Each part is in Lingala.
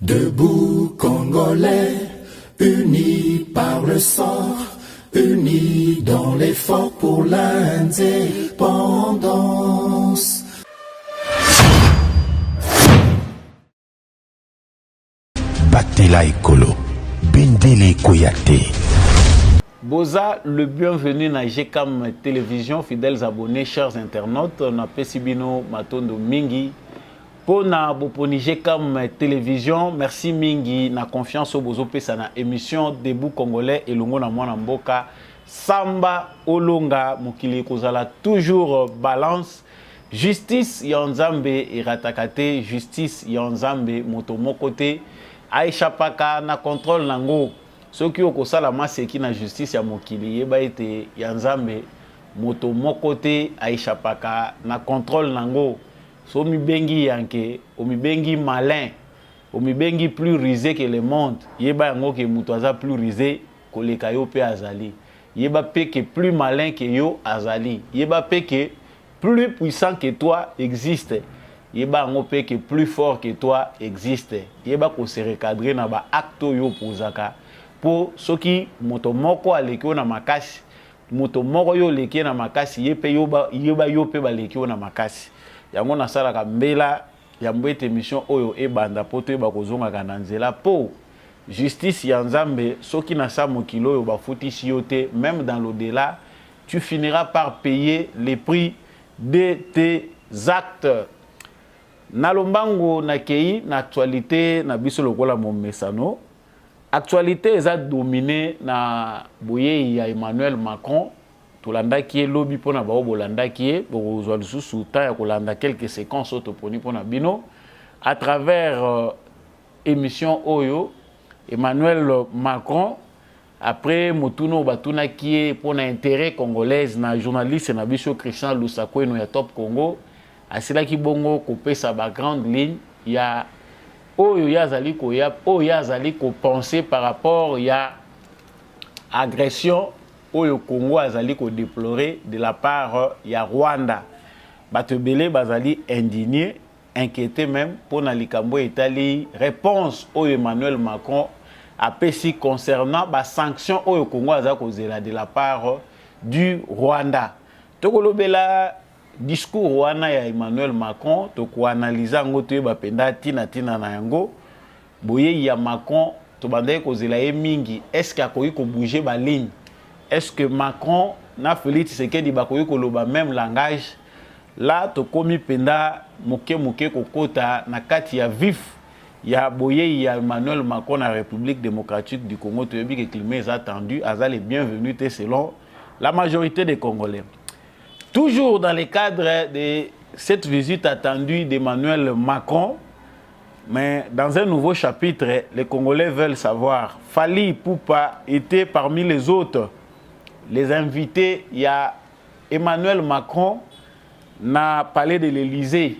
Debout Congolais, unis par le sort, unis dans l'effort pour l'indépendance. Batela Ekolo, Bendele Koyate. Boza, le bienvenu na GCAM Télévision, fidèles abonnés, chers internautes. On a Pesibino Matondo Mingi. Pour na boponi GCAM Télévision, merci Mingi na confiance au bozo pesa na émission Debout Congolais et longo na mwana mboka Samba Olonga mukili kozala toujours balance. Justice Yanzambe iratakate, justice Yanzambe motomokote Aisha Paka na contrôle nango. Ceux qui ont kosala maseki na justice ya mokili yeba ete Yanzambe motomokote Aisha Paka na contrôle nango. So mi bengi yanke, o mi bengi malin, o mi bengi plus risé que le monde. Yeba yango ke mutoaza plus risé que le kayo pe azali. Yeba pe que plus malin que yo azali. Yeba pe que plus puissant que toi existe. Yeba yango pe que plus fort que toi existe. Yeba ko se recadrer na ba acto yo pozaka. Po soki moto moko aleki na makasi, moto moko yo leki na makasi, yeba yo pe ba leki na makasi. Yango na sala ka mbela ya mbete mission oyo ebanda poto eba kozonga kana nzela po justice ya Nzambe soki na sa mokilo oyo bafuti siote même dans l'au-delà tu finiras par payer les prix de tes actes. Na lombango na kei na actualité na biso lokola momesano actualité eza dominé na boye ya Emmanuel Macron. Tolanda qui est lobby pour na bao bolanda qui est pour ozwa lisusu ta ya kolanda quelques séquences autoponi pour na bino à travers émission Oyo Emmanuel Macron après motuno batuna qui est pour na intérêt congolaise na journaliste na biso Christian Lusako no ya Top Congo asila ki bongo ko pesa ba grande ligne ya Oyo yazali ko ya Oyo yazali ko penser par rapport ya agression Oyo Congo azali ko déplorer de la part ya Rwanda. Batebele bazali indigné, inquiété même pour na likambo etali réponse Oyo Emmanuel Macron a pesi concernant ba sanction Oyo Congo azali ko zela de la part du Rwanda. Tokolobela discours wana ya Emmanuel Macron to ko analyser ngoto ba penda tina na yango boye ya Macron to bandai ko zela ye mingi est-ce qu'il a ko bouger ba ligne. Est-ce que Macron na Félix Tshisekedi bakoyi koloba même langage là to komi penda moke kokota na kati ya vif ya boye ya Emmanuel Macron na République démocratique du Congo to yebi que climat est attendu azali bienvenue selon la majorité des Congolais. Toujours dans le cadre de cette visite attendue d'Emmanuel Macron, mais dans un nouveau chapitre, les Congolais veulent savoir Fally Ipupa était parmi les autres. Les invités, il y a Emmanuel Macron na palais de l'Élysée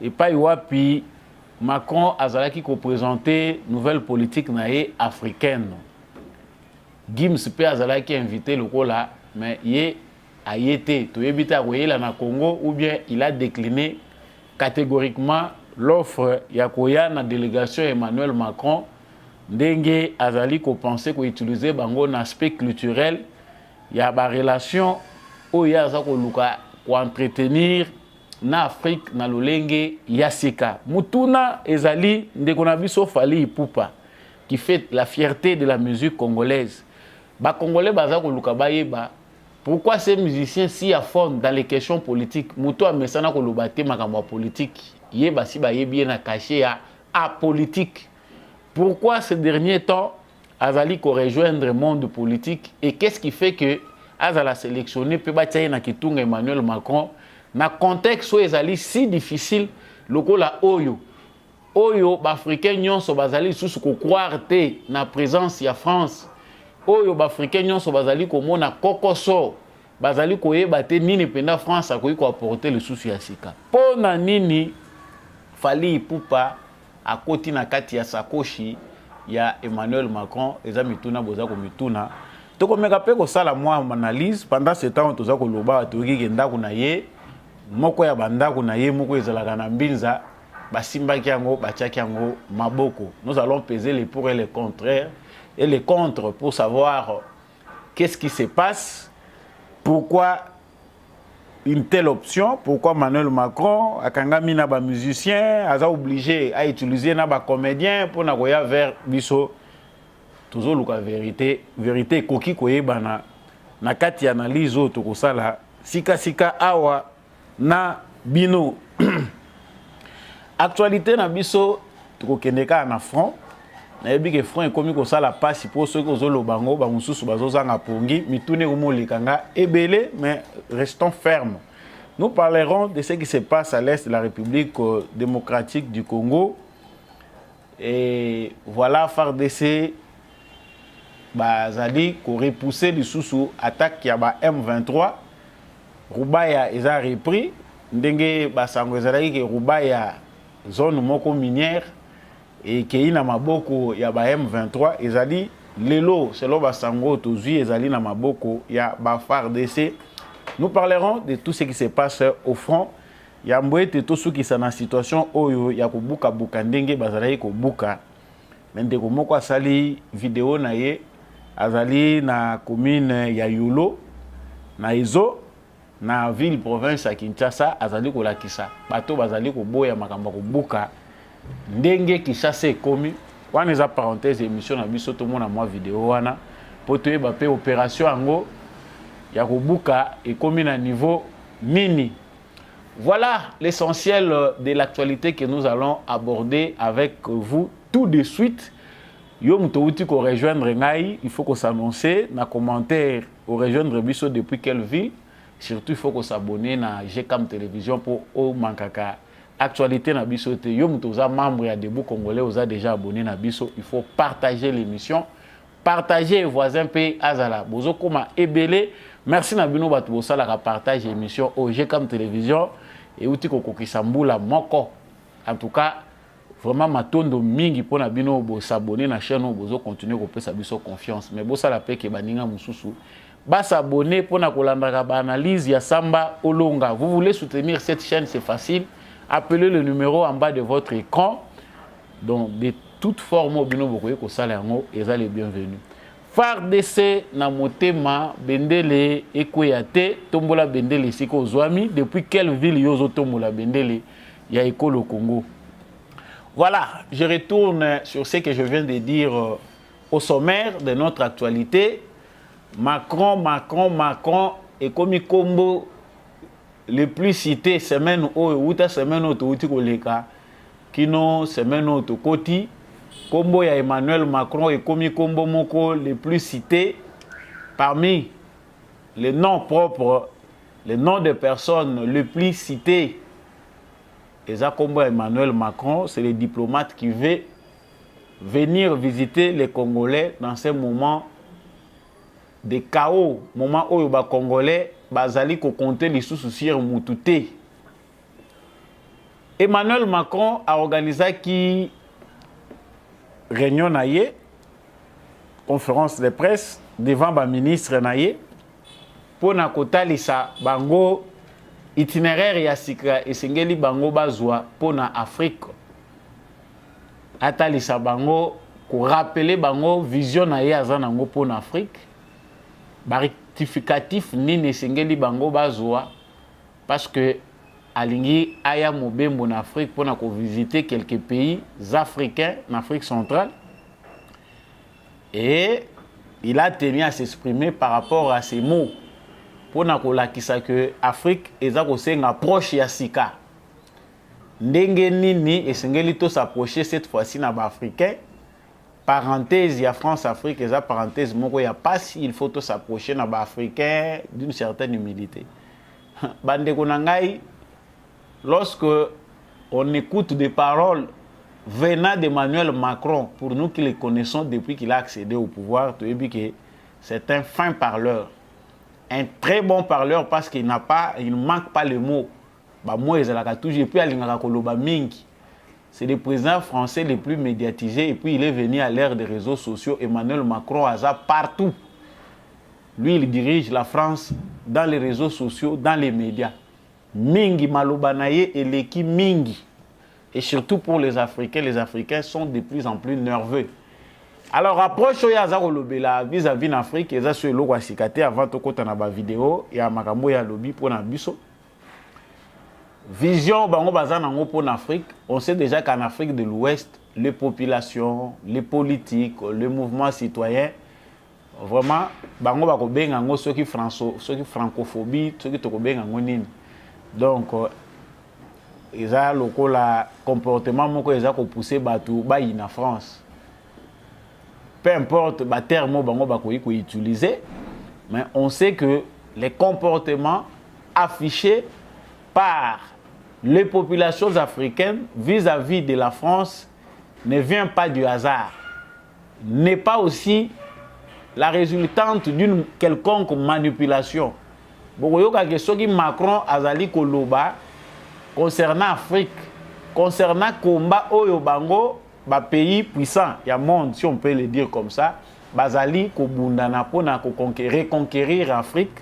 et pas puis Macron azalaki ko présenter nouvelle politique naé africaine. Gims pe azalaki invité le là mais yé a été to yebita koyela na Congo ou bien il a décliné catégoriquement l'offre ya koya na délégation Emmanuel Macron ndenge azali ko penser ko utiliser bango na aspect culturel. Il y a une relation où il y a pour entretenir na Afrique na lolenge yasika. Mutuna ezali ndekonabiso Fally Ipupa qui fait la fierté de la musique congolaise. Ba Congolais baza ko luka bayeba pourquoi ces musiciens si à fond dans les questions politiques. Muto amesana ko lobate makambo politique. Yeba si ba yebi na caché à politique. Pourquoi ces derniers temps Azali ko rejoindre le monde politique et qu'est-ce qui fait que Azala sélectionné peut batailler na kitunga Emmanuel Macron na contexte où Azali si difficile lokola Oyo bafricain nyonso bazali susu ko croire te na présence ya France Oyo bafricain nyonso bazali ko mona kokoso bazali ko yeba te nini penda France akoyi ko apporter le souci ya sika pona nini Fally Ipupa akoti na kati ya sakoshi ya Emmanuel Macron eza mituna boza ko mituna to ko meka pe ko sala moi analyse pendant ce temps toza ko loba to ki kenda kuna ye moko ya banda kuna ye moko ezala kana mbinza basimbaki yango batiaki yango maboko. Nous allons peser les pour et les contraires et les contre pour savoir qu'est-ce qui se passe, pourquoi une telle option, pourquoi Emmanuel Macron akangami na ba musicien aza obligé à utiliser na ba comédien pour na koya vers biso toujours luka vérité koki koyebana na kati analyse auto kosala sika awa na bino. Actualité na biso tukokendeka na front na yebi ke front ekomi kosala pasi pour ceux qui ozolo bango ba mususu bazozanga pongi mitune komolikanga ebele, mais restons fermes. Nous parlerons de ce qui se passe à l'est de la République démocratique du Congo. Et voilà, FARDC bazali ko repousser les sous attaque ya ba M23. Rubaya eza repris ndenge basango ezalaki ke Rubaya zone moko minière et qui na maboko ya ba M23 ezali lelo selon basango tozui ezali na maboko ya ba FARDC. Nous parlerons de tout ce qui se passe au front. Ya mbwete to suki sana situation oyo ya kobuka buka ndenge bazalaki kobuka. Ndeko moko asali vidéo na ye azali na commune ya Yulo na Izo na ville province ya Kinshasa azali kolakisa bato bazali koboya makambo kobuka ndenge Kinshasa ekomi. Wana eza parenthèse émission na biso to mona mwa vidéo wana po toyeba pe opération yango ya kobuka ekomi na niveau nini. Voilà l'essentiel de l'actualité que nous allons aborder avec vous tout de suite. Yo mutouti ko rejoindre ngai, il faut qu'on s'annonce na commentaire au rejoindre biso depuis quelle ville. Surtout il faut qu'on s'abonne na GCAM télévision pour au mankaka actualité na biso te. Yo mutouza membre ya Debout Congolais oza déjà abonné na biso, il faut partager l'émission. Partager voisin pays azala. Bozo koma ebele. Merci na bino batu bosala ka partage émission au GCAM télévision et outi kokokisa mbula moko. En tout cas, vraiment matondo mingi pona bino bo s'abonner na chaîne bozo continuer ko pesa biso confiance. Mais bosala pe ke baninga mususu. Ba s'abonner pona kolandaka ba analyse ya Samba Olonga. Vous voulez soutenir cette chaîne, c'est facile. Appelez le numéro en bas de votre écran. Donc de toute forme bino bokoye ko sala yango eza les bienvenus. FARDC na motema bendele ekoyate tombola bendele siko zwami. Depuis quelle ville yozo tombola bendele ya ekolo Congo? Voilà, je retourne sur ce que je viens de dire au sommaire de notre actualité. Macron et comme combo le plus cité semaine ou semaine auto koleka kino semaine auto koti combo ya Emmanuel Macron et comme combo moko le plus cité parmi les noms propres, les noms de personnes les plus cités. Et ça combo Emmanuel Macron, c'est le diplomate qui veut venir visiter les Congolais dans ces moments de chaos, moment où les Congolais bazali ko compter les sous-soucis mutute. Emmanuel Macron a organisé qui réunion naie, conférence de presse devant le ministre naie pour na kotalisa bango itinéraire ya sika esengeli bango bazwa pour na Afrique. Atalisa bango ko rappeler bango vision naie azanango pour na Afrique. Ba rectificatif nini esengeli bango bazwa parce que alingi aya mobembo en Afrique pour na ko visiter quelques pays africains en Afrique centrale et il a tenu à s'exprimer par rapport à ces mots pour na ko lakisa que Afrique eza ko senga proche ya sika ndenge nini esengeli to s'approcher cette fois-ci na ba africain. Parenthèse, il y a France-Afrique, et ça, parenthèse, il y a pas si il faut s'approcher d'un Africain d'une certaine humilité. Bande Konangai, lorsque on écoute des paroles venant d'Emmanuel Macron, pour nous qui les connaissons depuis qu'il a accédé au pouvoir, c'est un fin parleur. Un très bon parleur parce qu'il ne manque pas le mot. Moi, il a toujours pu aller à Koloba Mingi. C'est le président français le plus médiatisé et puis il est venu à l'ère des réseaux sociaux. Emmanuel Macron a partout. Lui, il dirige la France dans les réseaux sociaux, dans les médias. Mingi Malobanaye et l'équipe Mingi. et surtout pour les Africains sont de plus en plus nerveux. Alors, approche vis-à-vis d'Afrique, et ça sur le Wasikate avant de côté na vidéo, il y a Makambo ya lobby pour na biso. Vision bango bazan nango pour l'Afrique. On sait déjà qu'en Afrique de l'Ouest, les populations, les politiques, les mouvements citoyens, vraiment, bango bako bengango ceux qui francophobie, ceux qui toko bengango nini. Donc, ils ont le comportement moko ils ont poussé batu ba en France. Peu importe le terme qu'on utilise, mais on sait que les comportements affichés par les populations africaines vis-à-vis de la France ne viennent pas du hasard, n'est pas aussi la résultante d'une quelconque manipulation. Ce qui Macron azali koloba concernant l'Afrique, concernant le combat Oyo Bango, pays puissant, il y a monde, si on peut le dire comme ça, bazali ko bundana pona ko reconquérir l'Afrique.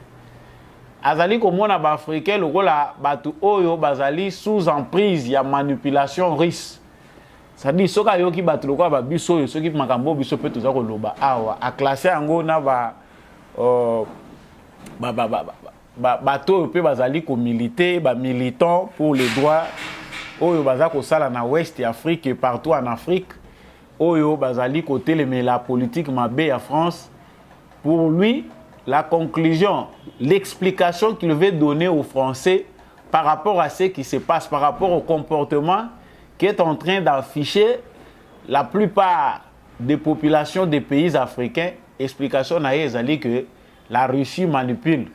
Azali ko mona ba africain lokola batu oyo bazali sous emprise, il y a manipulation russe. Ça dit soka yoki batu lokola ba biso yo soki makambo biso pe toza ko loba awa a classer yango na bato pe bazali ko militer, ba militant pour les droits Oyo bazako sala na Ouest Afrique et partout en Afrique. Oyo bazali côté la politique mabé à France. Pour lui, la conclusion, l'explication qu'il veut donner aux Français par rapport à ce qui se passe, par rapport au comportement qu'est en train d'afficher la plupart des populations des pays africains, explication na ezali que la Russie manipule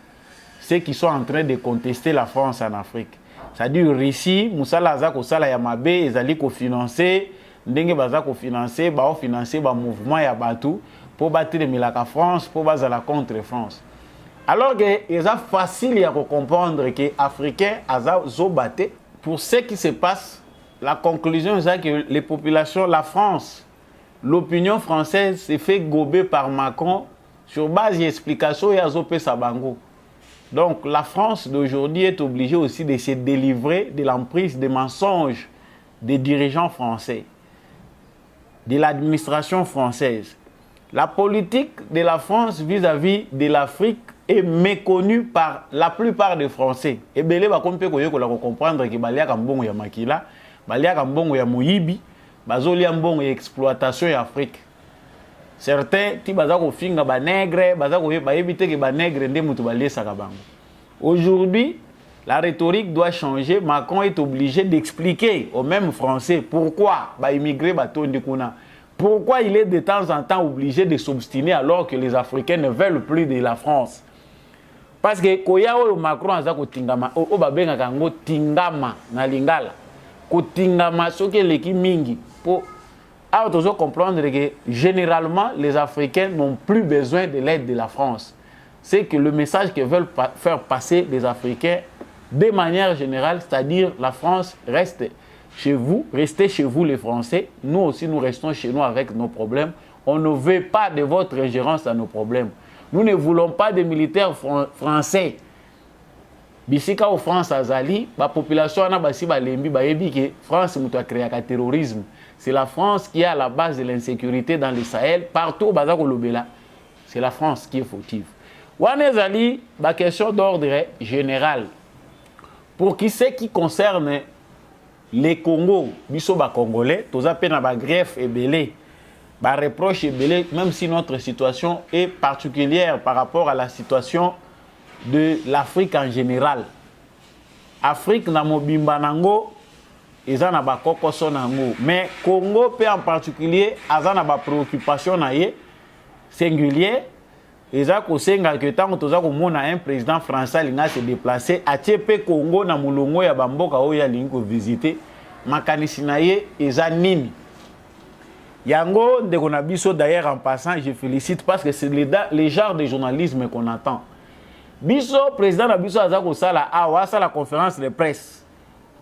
ceux qui sont en train de contester la France en Afrique. C'est-à-dire Russie, Moussala Azako Sala Yamabe, ezali ko financer, ndenge bazako financer, ba financer ba mouvement ya batu pour battre la France, pour bazala contre France. Alors que c'est facile à comprendre que les Africains ont battu. Pour ce qui se passe, la conclusion est que les populations, la France, l'opinion française s'est fait gober par Macron sur base d'explications et Azopé Sabango. Donc la France d'aujourd'hui est obligée aussi de se délivrer de l'emprise des mensonges des dirigeants français, de l'administration française. La politique de la France vis-à-vis de l'Afrique est méconnue par la plupart des Français. Et bien, on peut comprendre que Balia Kambongo ya Makila, Balia Kambongo ya Moyibi, Bazoli Ambongo ya exploitation en Afrique. Certains, ti bazako finga ba nègre, bazako ba éviter que ba nègre ndé mutu balie sakabango. Aujourd'hui, la rhétorique doit changer. Macron est obligé d'expliquer aux mêmes Français pourquoi ba immigré ba tondi kuna. Pourquoi il est de temps en temps obligé de s'obstiner alors que les Africains ne veulent plus de la France. Parce que koya oyo Macron azako tingama o ba benga kango tingama na lingala. Ko tingama soki leki mingi po. Alors, il faut comprendre que généralement, les Africains n'ont plus besoin de l'aide de la France. C'est que le message que veulent faire passer les Africains, de manière générale, c'est-à-dire la France reste chez vous, restez chez vous les Français. Nous aussi, nous restons chez nous avec nos problèmes. On ne veut pas de votre ingérence dans nos problèmes. Nous ne voulons pas de militaires français. Bisika au France azali, la population a basi ba lembi ba yebi que France muto a créé un terrorisme. C'est la France qui est à la base de l'insécurité dans le Sahel, partout au Bazako Lobela. C'est la France qui est fautive. Wanezali, la question d'ordre général. Pour ce qui concerne les Congos, biso ba Congolais, tous à peine ba greffe et belé, ba reproche et belé, même si notre situation est particulière par rapport à la situation de l'Afrique en général. Afrique na mobimba nango, ils ont ba kokoso nango, mais Congo peut en particulier azana ba préoccupation na ye singulier. Ils ont kosenga que tant que tozako mona un président français linga se déplacer a tiepe Congo na mulongo ya bamboka oya lingo visiter makanisi na ye eza nini. Yango ndeko na biso d'ailleurs en passant je félicite parce que c'est le genre de journalisme qu'on attend. Biso président na biso azako sala awa sala conférence de presse.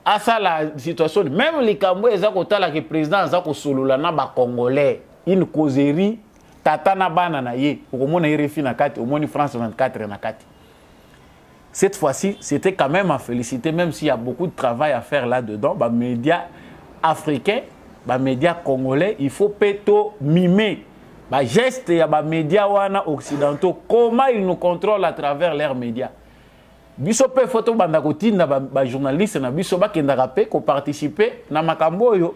À ça la situation, même les Cambouis, ils ont que le président a solola na ba Congolais, une causerie, tata na banana ye, au moins il refine na kati, au moins France 24 na kati. Cette fois-ci, c'était quand même à féliciter, même s'il y a beaucoup de travail à faire là-dedans. Les médias africains, les médias congolais, il faut plutôt mimer les gestes des médias occidentaux, comment ils nous contrôlent à travers leurs médias. Biso pe photo banda kotinda ba journaliste na biso ba kendaka pe ko participer na makambo yo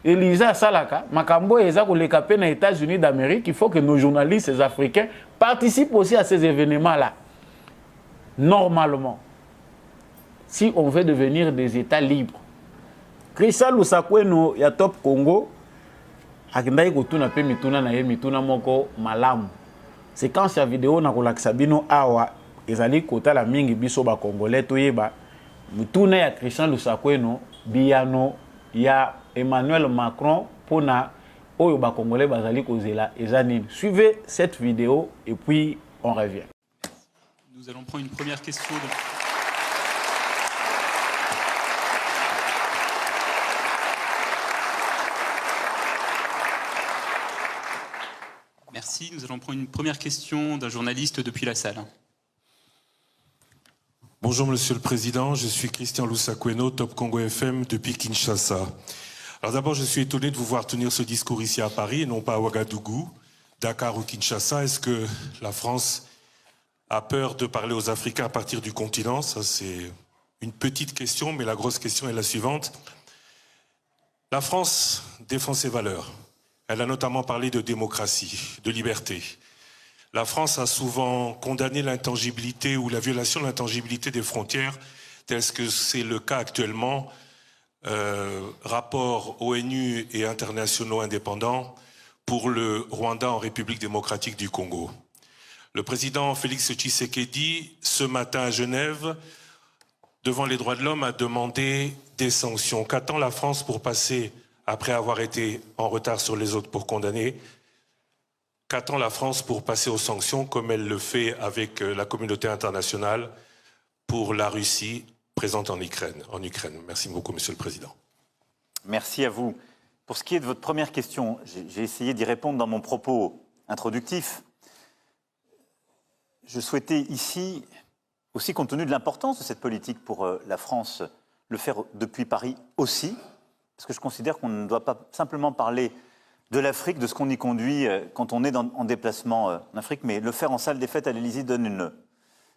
Elisa Salaka makambo eza ko leka pe na États-Unis d'Amérique. Il faut que nos journalistes africains participent aussi à ces événements là. Normalement, si on veut devenir des États libres, Christian Lusakweno ya Top Congo akindai kotuna pe mituna na ye mituna moko malamu. Séquence ya vidéo na kolakisa bino awa ezali kota la mingi biso ba congolais toyeba mituna ya Christian Lusakweno biano ya Emmanuel Macron pona oyo ba congolais bazali kozela ezanini. Suivez cette vidéo et puis on revient. Nous allons prendre une première question. Merci. Nous allons prendre une première question d'un journaliste depuis la salle. Bonjour Monsieur le Président, je suis Christian Lusakweno, Top Congo FM depuis Kinshasa. Alors d'abord, je suis étonné de vous voir tenir ce discours ici à Paris et non pas à Ouagadougou, Dakar ou Kinshasa. Est-ce que la France a peur de parler aux Africains à partir du continent? Ça, c'est une petite question, mais la grosse question est la suivante. La France défend ses valeurs. Elle a notamment parlé de démocratie, de liberté. La France a souvent condamné l'intangibilité ou la violation de l'intangibilité des frontières, tel que c'est le cas actuellement. Rapports ONU et internationaux indépendants pour le Rwanda en République démocratique du Congo. Le président Félix Tshisekedi, ce matin à Genève, devant les droits de l'homme, a demandé des sanctions. Qu'attend la France pour passer, après avoir été en retard sur les autres pour condamner, qu'attend la France pour passer aux sanctions comme elle le fait avec la communauté internationale pour la Russie présente en Ukraine. Merci beaucoup, Monsieur le Président. Merci à vous. Pour ce qui est de votre première question, j'ai essayé d'y répondre dans mon propos introductif. Je souhaitais ici, aussi compte tenu de l'importance de cette politique pour la France, le faire depuis Paris aussi, parce que je considère qu'on ne doit pas simplement parler de l'Afrique, de ce qu'on y conduit quand on est en déplacement en Afrique, mais le faire en salle des fêtes à l'Élysée donne une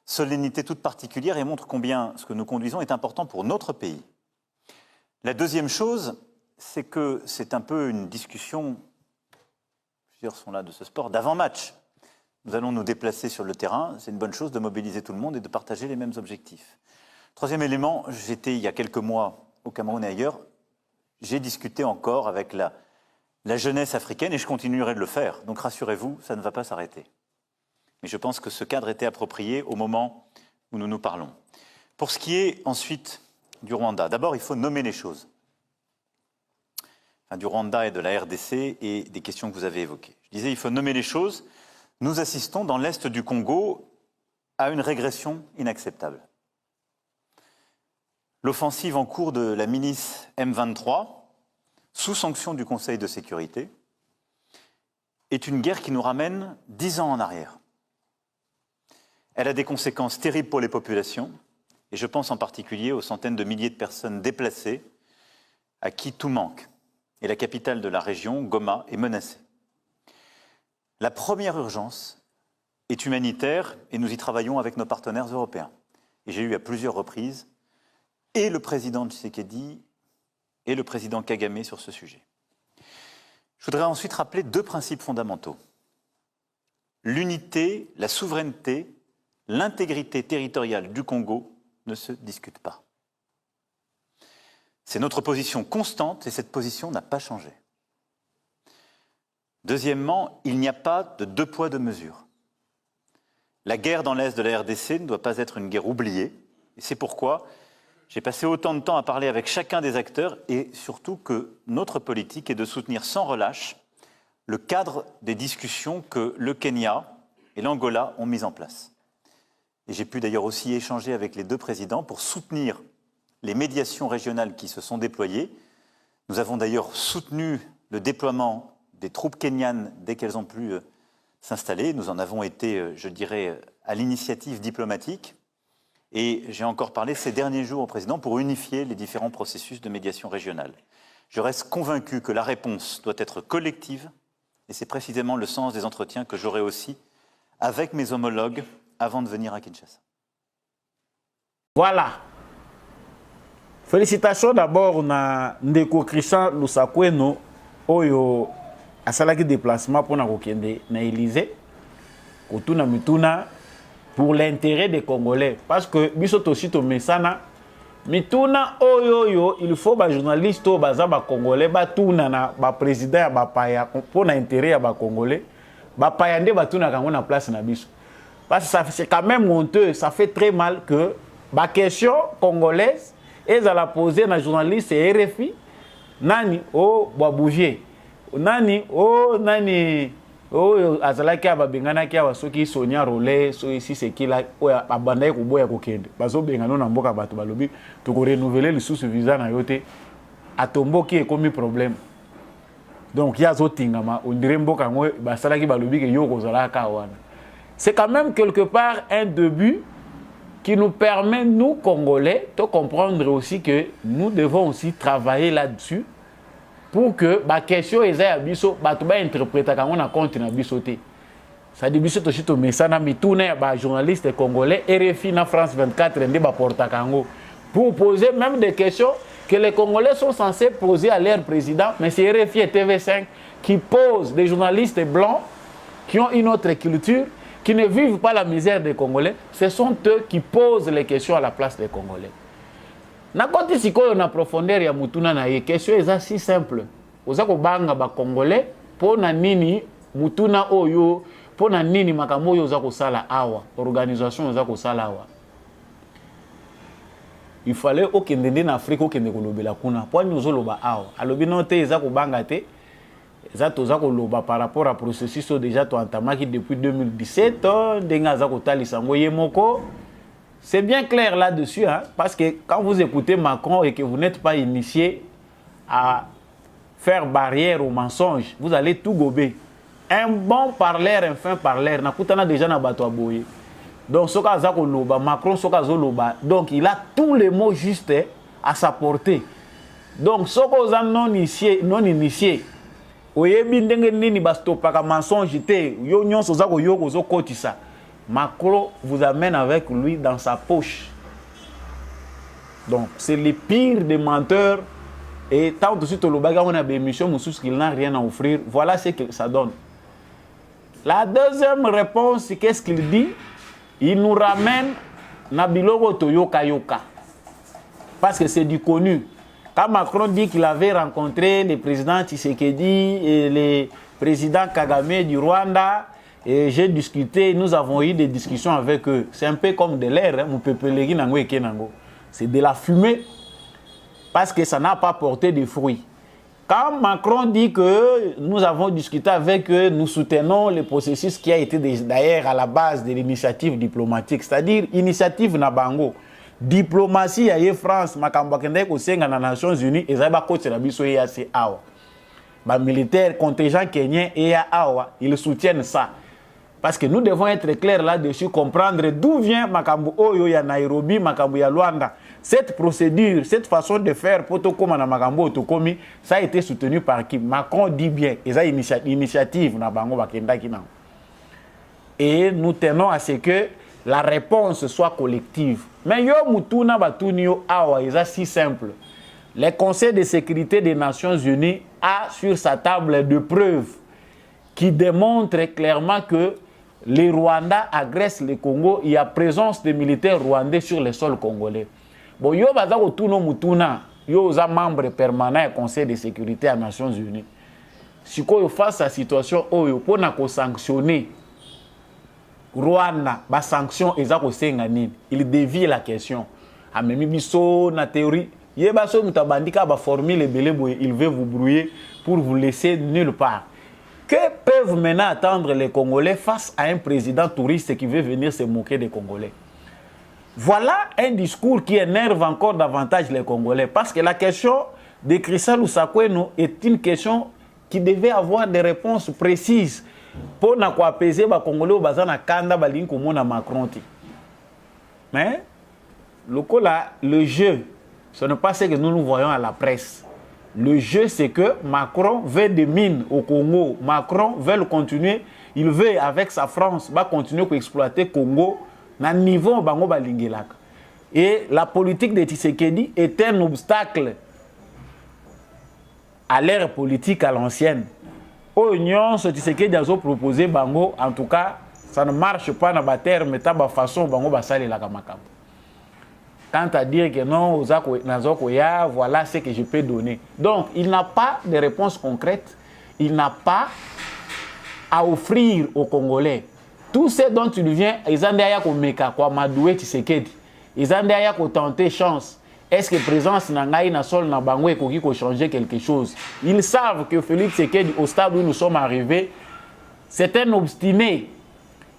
solennité toute particulière et montre combien ce que nous conduisons est important pour notre pays. La deuxième chose, c'est que c'est un peu une discussion, plusieurs sont là de ce sport, d'avant-match. Nous allons nous déplacer sur le terrain, c'est une bonne chose de mobiliser tout le monde et de partager les mêmes objectifs. Troisième élément, j'étais il y a quelques mois au Cameroun et ailleurs, j'ai discuté encore avec la jeunesse africaine et je continuerai de le faire. Donc rassurez-vous, ça ne va pas s'arrêter. Mais je pense que ce cadre était approprié au moment où nous nous parlons. Pour ce qui est ensuite du Rwanda, d'abord il faut nommer les choses. Enfin, du Rwanda et de la RDC et des questions que vous avez évoquées. Je disais il faut nommer les choses. Nous assistons dans l'est du Congo à une régression inacceptable. L'offensive en cours de la milice M23, sous sanction du Conseil de sécurité, est une guerre qui nous ramène 10 ans en arrière. Elle a des conséquences terribles pour les populations, et je pense en particulier aux centaines de milliers de personnes déplacées à qui tout manque. Et la capitale de la région, Goma, est menacée. La première urgence est humanitaire, et nous y travaillons avec nos partenaires européens. Et j'ai eu à plusieurs reprises et le président Tshisekedi et le président Kagame sur ce sujet. Je voudrais ensuite rappeler deux principes fondamentaux. L'unité, la souveraineté, l'intégrité territoriale du Congo ne se discutent pas. C'est notre position constante et cette position n'a pas changé. Deuxièmement, il n'y a pas de deux poids, deux mesures. La guerre dans l'est de la RDC ne doit pas être une guerre oubliée et c'est pourquoi j'ai passé autant de temps à parler avec chacun des acteurs et surtout que notre politique est de soutenir sans relâche le cadre des discussions que le Kenya et l'Angola ont mis en place. Et j'ai pu d'ailleurs aussi échanger avec les deux présidents pour soutenir les médiations régionales qui se sont déployées. Nous avons d'ailleurs soutenu le déploiement des troupes kenyanes dès qu'elles ont pu s'installer. Nous en avons été, je dirais, à l'initiative diplomatique. Et j'ai encore parlé ces derniers jours au président pour unifier les différents processus de médiation régionale. Je reste convaincu que la réponse doit être collective et c'est précisément le sens des entretiens que j'aurai aussi avec mes homologues avant de venir à Kinshasa. Voilà. Félicitations d'abord na Ndeko Christian Lusakweno oyo asalaki déplacement pour na kokende na Élysée kotuna mituna pour l'intérêt des Congolais parce que biso aussi to mesana mituna oyo il faut ba journaliste o baza ba Congolais ba tuna na ba président ya ba paya pour na intérêt ya ba Congolais ba paya nde ba tuna kango na place na biso parce que ça c'est quand même honteux, ça fait très mal que ba question congolaise et à la poser na journaliste RFI nani o ba bouger nani o nani o azalaki aba bengana ki aba soki Sonia Rollet so ici c'est qui là o abandai ko boya ko kende bazo bengano na mboka bato balobi to ko renouveler le sous visa na yote atomboki e komi problème donc ya zo tingama on dirait mboka ngo basalaki balobi ke yo ko zalaka wana c'est quand même quelque part un début qui nous permet, nous, Congolais, de comprendre aussi que nous devons aussi travailler là-dessus pour que la question est interprétée quand on a compte na bisoté. Ça dit bisoté aussi to mesana mituna ba journaliste congolais RFI na France 24 ndé ba porta kango pour poser même des questions que les Congolais sont censés poser à leur président, mais c'est RFI et TV5 qui posent des journalistes blancs qui ont une autre culture, qui ne vivent pas la misère des Congolais, ce sont eux qui posent les questions à la place des Congolais. Na koti sikoyo na profondeur ya mutuna na ye question est si simple. Oza ko banga ba Congolais pona nini mutuna oyo pona nini makambo oyo oza ko sala awa organisation oza ko sala awa. Il fallait okende na Afrique okende ko lobela kuna po nous oloba awa. Alobi no te eza ko banga te. Par rapport à processus déjà entamé depuis 2017, c'est bien clair là-dessus, hein, parce que quand vous écoutez Macron et que vous n'êtes pas initié à faire barrière au mensonge, vous allez tout gober. Un bon parleur, un fin parleur, n'a déjà na bato aboye. Donc Macron donc il a tous les mots justes à sa portée. Donc ceux qui non initiés oyebi ndenge nini bastopaka mensonge te yo nyonso za ko yoko zo kotisa Macron vous amène avec lui dans sa poche. Donc c'est le pire des menteurs et tant de suite le baga on a des émissions musus qu'il n'a rien à offrir. Voilà ce que ça donne. La deuxième réponse, qu'est-ce qu'il dit? Il nous ramène na biloko toyoka yoka parce que c'est du connu. Quand Macron dit qu'il avait rencontré le président Tshisekedi et le président Kagame du Rwanda, et j'ai discuté, nous avons eu des discussions avec eux. C'est un peu comme de l'air, c'est de la fumée, parce que ça n'a pas porté de fruits. Quand Macron dit que nous avons discuté avec eux, nous soutenons le processus qui a été d'ailleurs à la base de l'initiative diplomatique, c'est-à-dire initiative Nabango. Diplomatie ya France makambo kende ko senga na Nations Unies ezaba kote na biso ya c'est awa ba militaire contingent kenyan et ya awa ils soutiennent ça parce que nous devons être clairs là-dessus, comprendre d'où vient makambo oyo ya Nairobi makambo ya Luanda. Cette procédure, cette façon de faire pour to koma na makambo to komi, ça a été soutenu par qui? Macron dit bien eza initiative na bango bakenda ki na. Et nous tenons à ce que la réponse soit collective. Mais yo mutuna batuni yo awa eza si simple. Le Conseil de sécurité des Nations Unies a sur sa table de preuves qui démontrent clairement que les Rwandais agressent le Congo. Il y a présence de militaires rwandais sur le sol congolais. Bon, yo bazako tuno mutuna yo za membre permanent du Conseil de sécurité des Nations Unies. Si ko yo face à situation oyo pona ko sanctionner Rwanda, ba sanction ezako senga nini. Il dévie la question. Amemi biso na théorie, yeba so mutabandika ba formule belé boye, il veut vous brouiller pour vous laisser nulle part. Que peuvent maintenant attendre les Congolais face à un président touriste qui veut venir se moquer des Congolais? Voilà un discours qui énerve encore davantage les Congolais, parce que la question de Christian Lusakweno est une question qui devait avoir des réponses précises pour na ko apaiser ba Congolais au bazana kanda balingi ko mona Macron ti. Mais le jeu, ce n'est pas ce que nous voyons à la presse. Le jeu, c'est que Macron veut des mines au Congo. Macron veut continuer. Il veut, avec sa France, va continuer à exploiter le Congo à niveau bango balingelak. Et la politique de Tshisekedi est un obstacle à l'ère politique à l'ancienne. Union, ce Tshisekedi a proposé bango, en tout cas, ça ne marche pas dans la terre, mais de façon bango basali la kamakam. Quant à dire que non, voilà ce que je peux donner. Donc, il n'a pas de réponse concrète. Il n'a pas à offrir aux Congolais. Tout ce dont il vient, ils ont déjà meka quoi Madoué Tshisekedi. Ils ont déjà tenté chance. Est-ce que présence n'angaï na sol na bango et koki ko changer quelque chose? Ils savent que Félix Tshisekedi, au stade où nous sommes arrivés, c'est un obstiné.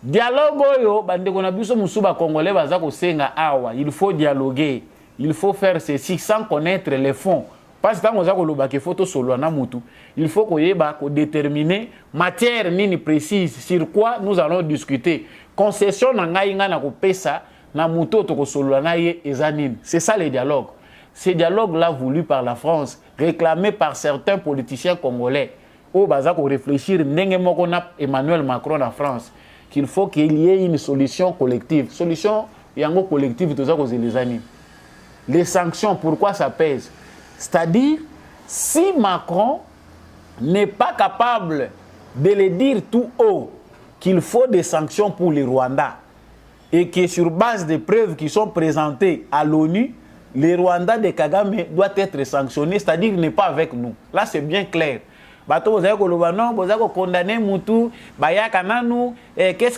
Dialogue oyo bandeko na biso musuba congolais baza ko senga awa, il faut dialoguer, il faut faire ceci sans connaître les fonds. Parce que tant qu'on a photo solo na mutu, il faut qu'on déterminer matière nini précise sur quoi nous allons discuter. Concession na ngai nga na ko pesa na mutu to ko solo na ye ezanine. C'est ça le dialogue. Ces dialogues là voulus par la France, réclamés par certains politiciens congolais. Au baza ko réfléchir ndenge moko na Emmanuel Macron en France. Qu'il faut qu'il y ait une solution collective. Solution yango collective tout ça cause les années. Les sanctions, pourquoi ça pèse? C'est-à-dire, si Macron n'est pas capable de le dire tout haut qu'il faut des sanctions pour les Rwandais et que sur base des preuves qui sont présentées à l'ONU, les Rwandais de Kagame doivent être sanctionnés, c'est-à-dire n'est pas avec nous. Là, c'est bien clair. Qu'est-ce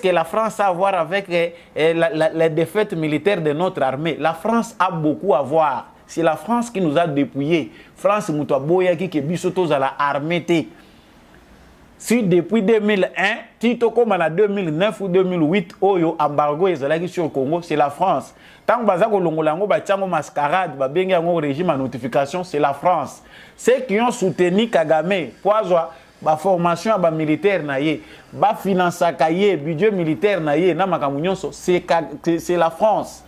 que la France a à voir avec les défaites militaires de notre armée? La France a beaucoup à voir. C'est la France qui nous a dépouillés. France Moutaboya qui est bisotos à la armée. Si depuis 2001, Tito comme en 2009 ou 2008, Oyo embargo est sur le Congo, c'est la France. Tant que Bazako Longolango, Bachango Mascarade, Babengango régime à notification, c'est la France. Ceux qui ont soutenu Kagame, Poazwa, ba formation à militaire naïe, ba finance cahier, budget militaire naïe, c'est la France.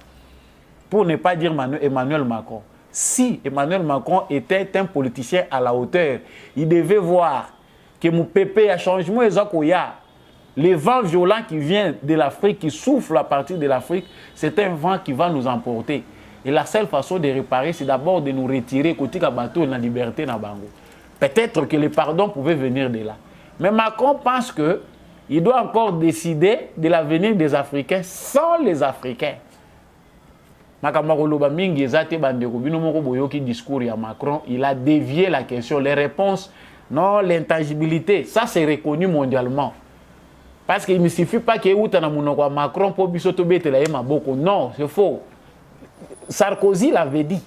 Pour ne pas dire Emmanuel Macron. Si Emmanuel Macron était un politicien à la hauteur, il devait voir que mon pépé a changé. Les vents violents qui viennent de l'Afrique, qui soufflent à partir de l'Afrique, c'est un vent qui va nous emporter. Et la seule façon de réparer, c'est d'abord de nous retirer côté bateau la liberté na bango. Peut-être que le pardon pouvait venir de là. Mais Macron pense qu'il doit encore décider de l'avenir des Africains sans les Africains. Discours à Macron, il a dévié la question. Les réponses, non, l'intangibilité, ça c'est reconnu mondialement. Parce qu'il ne suffit pas qu'il y ait Macron pour beaucoup. Non, c'est faux. Sarkozy l'avait dit.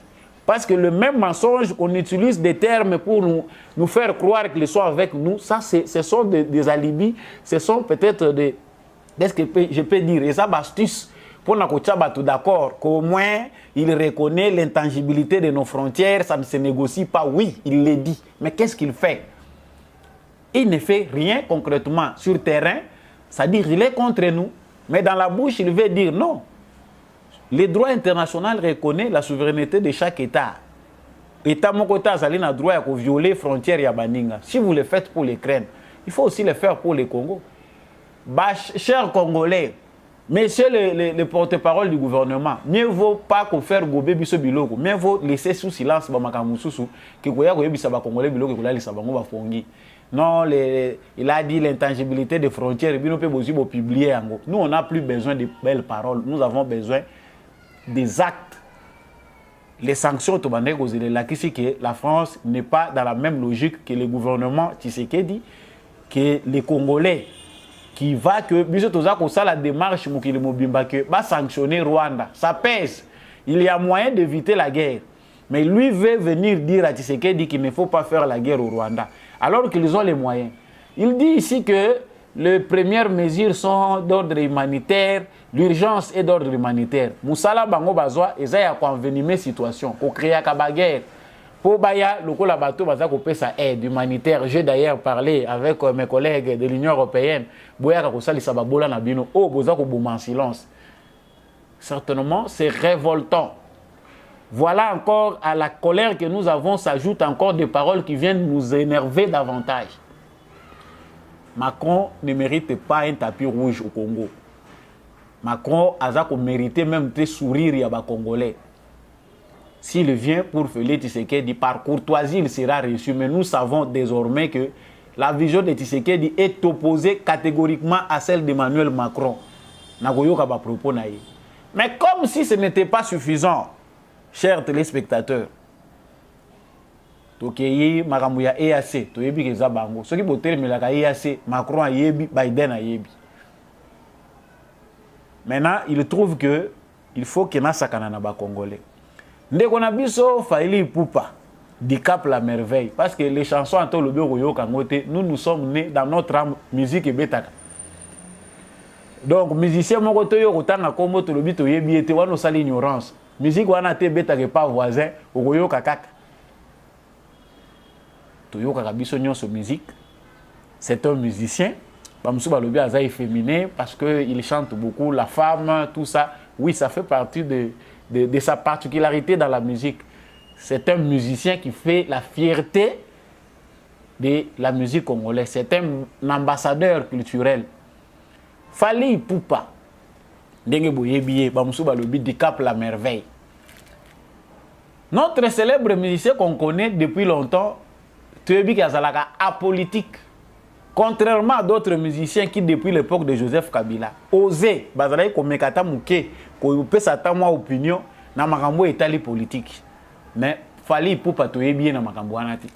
Parce que le même mensonge, on utilise des termes pour nous faire croire qu'ils sont avec nous. Ça, ce sont des alibis. Ce sont peut-être des... Qu'est-ce que je peux dire? Et ça, astuce. Pour nous d'accord qu'au moins il reconnaît l'intangibilité de nos frontières, ça ne se négocie pas. Oui, il le dit. Mais qu'est-ce qu'il fait? Il ne fait rien concrètement sur le terrain. C'est-à-dire qu'il est contre nous. Mais dans la bouche, il veut dire non. Le droit international reconnaît la souveraineté de chaque État. État Mokota, ça a le droit de violer les frontières Yabaninga. Si vous le faites pour l'Ukraine, il faut aussi le faire pour le Congo. Bah, chers Congolais, messieurs les porte-parole du gouvernement, mieux vaut pas qu'on faire gober biso biloko, mieux vaut laisser sous silence bamakamususu que koya koyebisa ba Congolais biloko kola lisa bango ba fongi. Non, il a dit l'intangibilité des frontières, bino pe bozi bo publier yango. Nous on n'a plus besoin de belles paroles, nous avons besoin des actes. Les sanctions que la France n'est pas dans la même logique que le gouvernement Tshisekedi, que les Congolais qui va que la démarche va sanctionner Rwanda. Ça pèse. Il y a moyen d'éviter la guerre. Mais lui veut venir dire à Tshisekedi qu'il ne faut pas faire la guerre au Rwanda. Alors qu'ils ont les moyens. Il dit ici que les premières mesures sont d'ordre humanitaire, l'urgence est d'ordre humanitaire. Moussala Bango Bazwa, et ça y a convenimé situation. Pour créer la guerre. Pour Baya, le coup la bateau va couper sa aide humanitaire. J'ai d'ailleurs parlé avec mes collègues de l'Union européenne. Boya Kakosali Sababola Nabino. Oh, Boza Kobouma en silence. Certainement, c'est révoltant Voilà encore à la colère que nous avons s'ajoutent encore des paroles qui viennent nous énerver davantage. Macron ne mérite pas un tapis rouge au Congo. Macron a mérité même de sourire à Congolais. S'il vient pour Félix Tshisekedi, par courtoisie, il sera reçu. Mais nous savons désormais que la vision de Tshisekedi est opposée catégoriquement à celle d'Emmanuel Macron. Mais comme si ce n'était pas suffisant, chers téléspectateurs, Tokeye Maramouya EAC, Toyebi Kezabango, ceux qui votent le EAC, Macron a yebi, Biden a yebi. Maintenant, il trouve que il faut qu'il y ait un sakana Congolais. Ndeko Nabiso Faili Poupa, du Cap la merveille, parce que les chansons en le bureau Kangote, nous sommes nés dans notre âme musique et bétaka. Donc, musicien Mokoto Yokotanga Kombo to le bito yebi ete wano sali ignorance. Musique wana te bétaka pas voisin, Ogoyo Kakaka. Toyoka Kabiso Nyonso musique, c'est un musicien. Bamsou Balobi Azaï féminin parce qu'il chante beaucoup, la femme, tout ça. Oui, ça fait partie de sa particularité dans la musique. C'est un musicien qui fait la fierté de la musique congolaise. C'est un ambassadeur culturel. Fali Poupa, Ndenge Boyebiye, Bamsou Balobi du Cap la merveille. Notre célèbre musicien qu'on connaît depuis longtemps, Tuebi Kazalaka, apolitique. Contrairement à d'autres musiciens qui, depuis l'époque de Joseph Kabila, osaient, bazalaï komekata mouke, koyoupe satamwa opinion, na makambo etali politique. Mais Fali Poupa toyebi na makambo anati.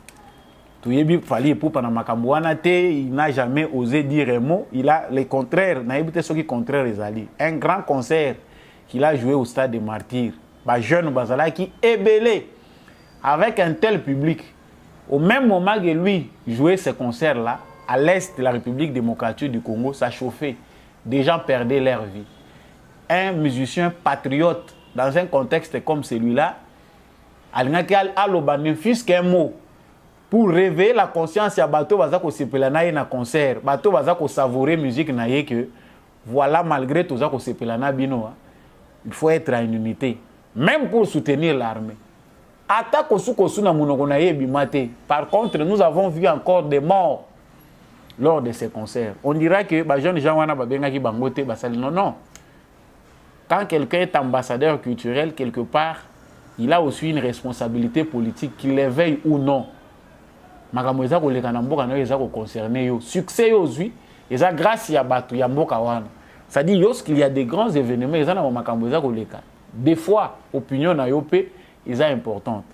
Toyebi Fali Poupa na makambo anate, il n'a jamais osé dire un mot. Il a le contraire, na yebite ce qui contraire ezali. Un grand concert qu'il a joué au stade des Martyrs. Ba jeune bazalaï qui est belé avec un tel public. Au même moment que lui jouait ce concert-là, à l'est de la République démocratique du Congo, ça chauffait. Des gens perdaient leur vie. Un musicien patriote, dans un contexte comme celui-là, ne fût qu'un mot, pour réveiller la conscience, il y a bateau bazako sepelana na concert, bateau bazako savourer musique na que voilà malgré tout ça ko sepelana bino, il faut être en unité, même pour soutenir l'armée. Par contre, nous avons vu encore des morts lors de ces concerts. On dira que les jeunes gens non, non. Quand quelqu'un est ambassadeur culturel, quelque part, il a aussi une responsabilité politique, qu'il l'éveille ou non. Succès aujourd'hui, et ça grâce à Batu Yamboka. C'est-à-dire, lorsqu'il y a des grands événements, des fois, opinion na yopé, est importante.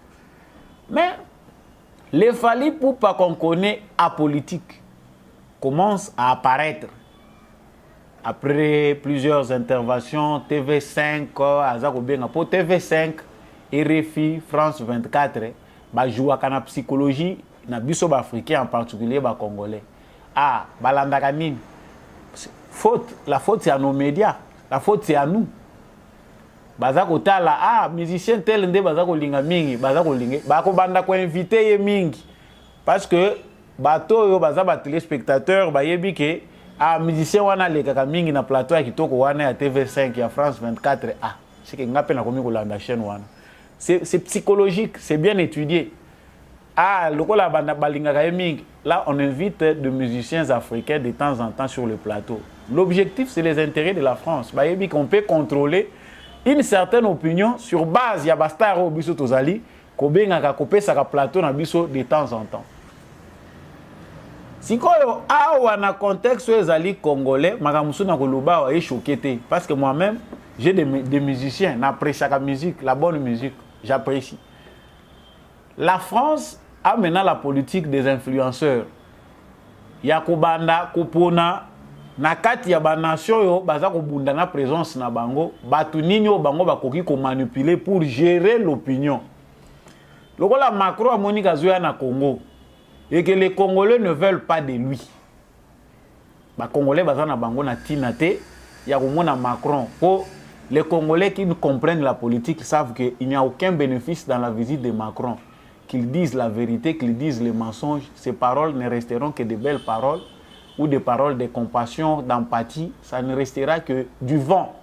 Mais les Fali Poupa qu'on connaît apolitique commencent à apparaître. Après plusieurs interventions, TV5, pour TV5, RFI, France 24, joue à la psychologie, na biso africain en particulier, congolais. Ah, balandakanine. La faute c'est à nos médias, la faute c'est à nous. Bazako tala ah musicien tel nde bazako linga mingi bazako linga bako banda ko inviter ye mingi parce que bato yo bazaba téléspectateurs bayebi ke ah musicien wana le kaka mingi na plateau ya kitoko wana ya TV5 ya France 24 ah c'est que ngape na komi ko landa chaîne wana c'est psychologique, c'est bien étudié. Ah lokola banda balinga ka mingi là on invite des musiciens africains de temps en temps sur le plateau. L'objectif c'est les intérêts de la France. Bayebi qu'on peut contrôler une certaine opinion sur base ya bastar au biso tozali ko benga kopé sa plateau na biso de temps en temps. Si koyo awa na contexte ezali congolais makamusu na koloba wa choqué parce que moi-même j'ai des musiciens n'apprécie la musique, la bonne musique, j'apprécie. La France a maintenant la politique des influenceurs. Ya kobanda kopona na kati ya ba nation yo baza ko bunda na présence na bango batu ninyo bango bakoki ko manipuler pour gérer l'opinion. Lokola Macron a Monica Zoya na Congo et que les Congolais ne veulent pas de lui. Ba Congolais baza na bango na tinate ya ko mona Macron pour les Congolais qui comprennent la politique savent qu'il n'y a aucun bénéfice dans la visite de Macron. Qu'ils disent la vérité, qu'ils disent les mensonges, ces paroles ne resteront que de belles paroles. Ou des paroles de compassion, d'empathie, ça ne restera que du vent.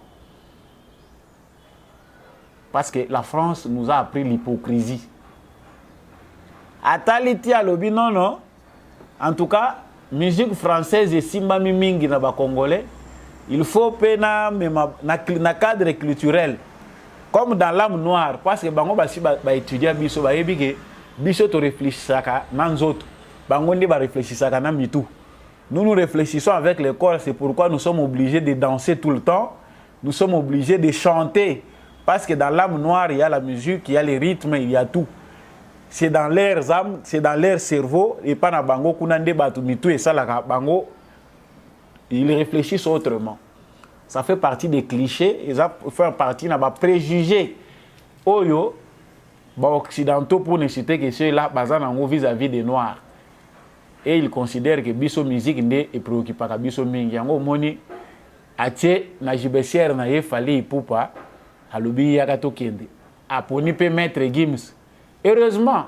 Parce que la France nous a appris l'hypocrisie. Ataliti à l'obi, non, non. En tout cas, musique française et simba mingi na ba congolais, il faut pena na cadre culturel. Comme dans l'âme noire, parce que bango basi ba étudier biso ba yebike biso to réfléchissaka nan autres. Bango ndi ba réfléchissaka na mitou. Nous réfléchissons avec le corps, c'est pourquoi nous sommes obligés de danser tout le temps. Nous sommes obligés de chanter. Parce que dans l'âme noire, il y a la musique, il y a les rythmes, il y a tout. C'est dans leurs âmes, c'est dans leur cerveau. Et pas dans bango, kunande batu mitou et ça, la bango, ils réfléchissent autrement. Ça fait partie des clichés, et ça fait partie de préjugés. Oyo, occidentaux, pour ne citer que ceux-là, vis-à-vis des Noirs. Et ils considèrent que biso musique est préoccupé par biso mingi. Yango moni atie na jibesière na ye fali ipupa alobi yakato kende. Aponi pe maître Gims. Heureusement,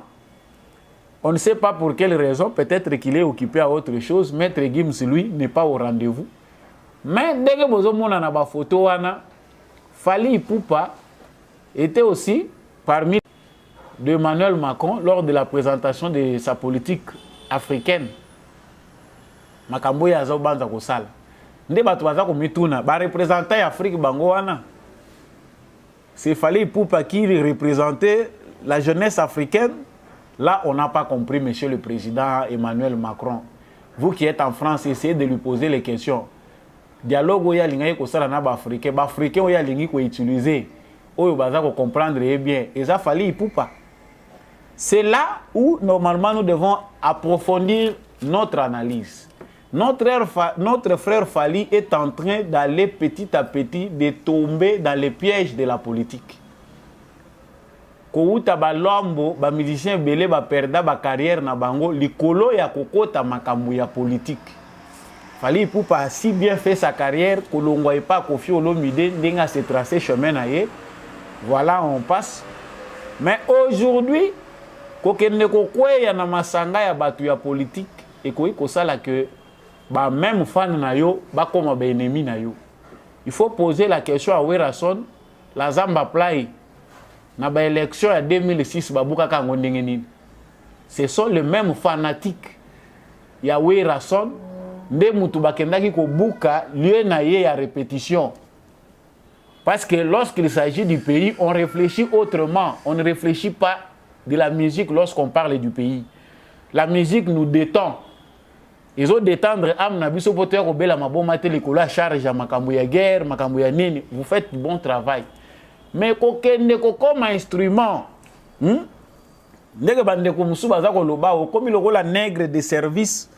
on ne sait pas pour quelle raison, peut-être qu'il est occupé à autre chose. Maître Gims, lui, n'est pas au rendez-vous. Mais dès que vous avez une photo, Fali Ipupa était aussi parmi de Emmanuel Macron lors de la présentation de sa politique africaine. Makambo ya zo banza ko sala. Nde batu baza ko mituna ba représenter Afrique bango wana. C'est Fali Ipupa qui représentait la jeunesse africaine. Là, on n'a pas compris, monsieur le président Emmanuel Macron. Vous qui êtes en France, essayez de lui poser les questions. Dialogue oya lingai ko sala na ba africain, ba africain oya lingi ko utiliser. Oyo baza ko comprendre bien. Et ça Fali Ipupa. C'est là où normalement nous devons approfondir notre analyse. Notre frère Fali est en train d'aller petit à petit de tomber dans les pièges de la politique. Kouta ba lombo, ba musicien belé ba perda ba carrière na bango likolo ya kokota makambu ya politique. Fali Ipupa a si bien fait sa carrière que l'on ne voit pas Kofi Olomide n'a se tracé chemin ailleurs. Voilà, on passe. Mais aujourd'hui, kokende kokwe ya na masanga ya batu ya politique et ko sala que ba même fan na yo ba comme ba ennemi na yo. Il faut poser la question à Werason, la Zamba Play na ba élection en 2006 ba buka ka ngondenge nini. Ce sont les mêmes fanatiques. Ya Werason nde mutu bakendaki ko buka lieu na ye ya répétition. Parce que lorsqu'il s'agit du pays, on réfléchit autrement. On ne réfléchit pas de la musique lorsqu'on parle du pays. La musique nous détend. Ils ont détendre âme na biso pote ko bela maboma te likolo a charge ya makambo ya guerre, makambo ya nini. Vous faites bon travail. Mais ko kende ko comme instrument. Ndenge bande ko musu baza ko loba o komi lokola nègre de service.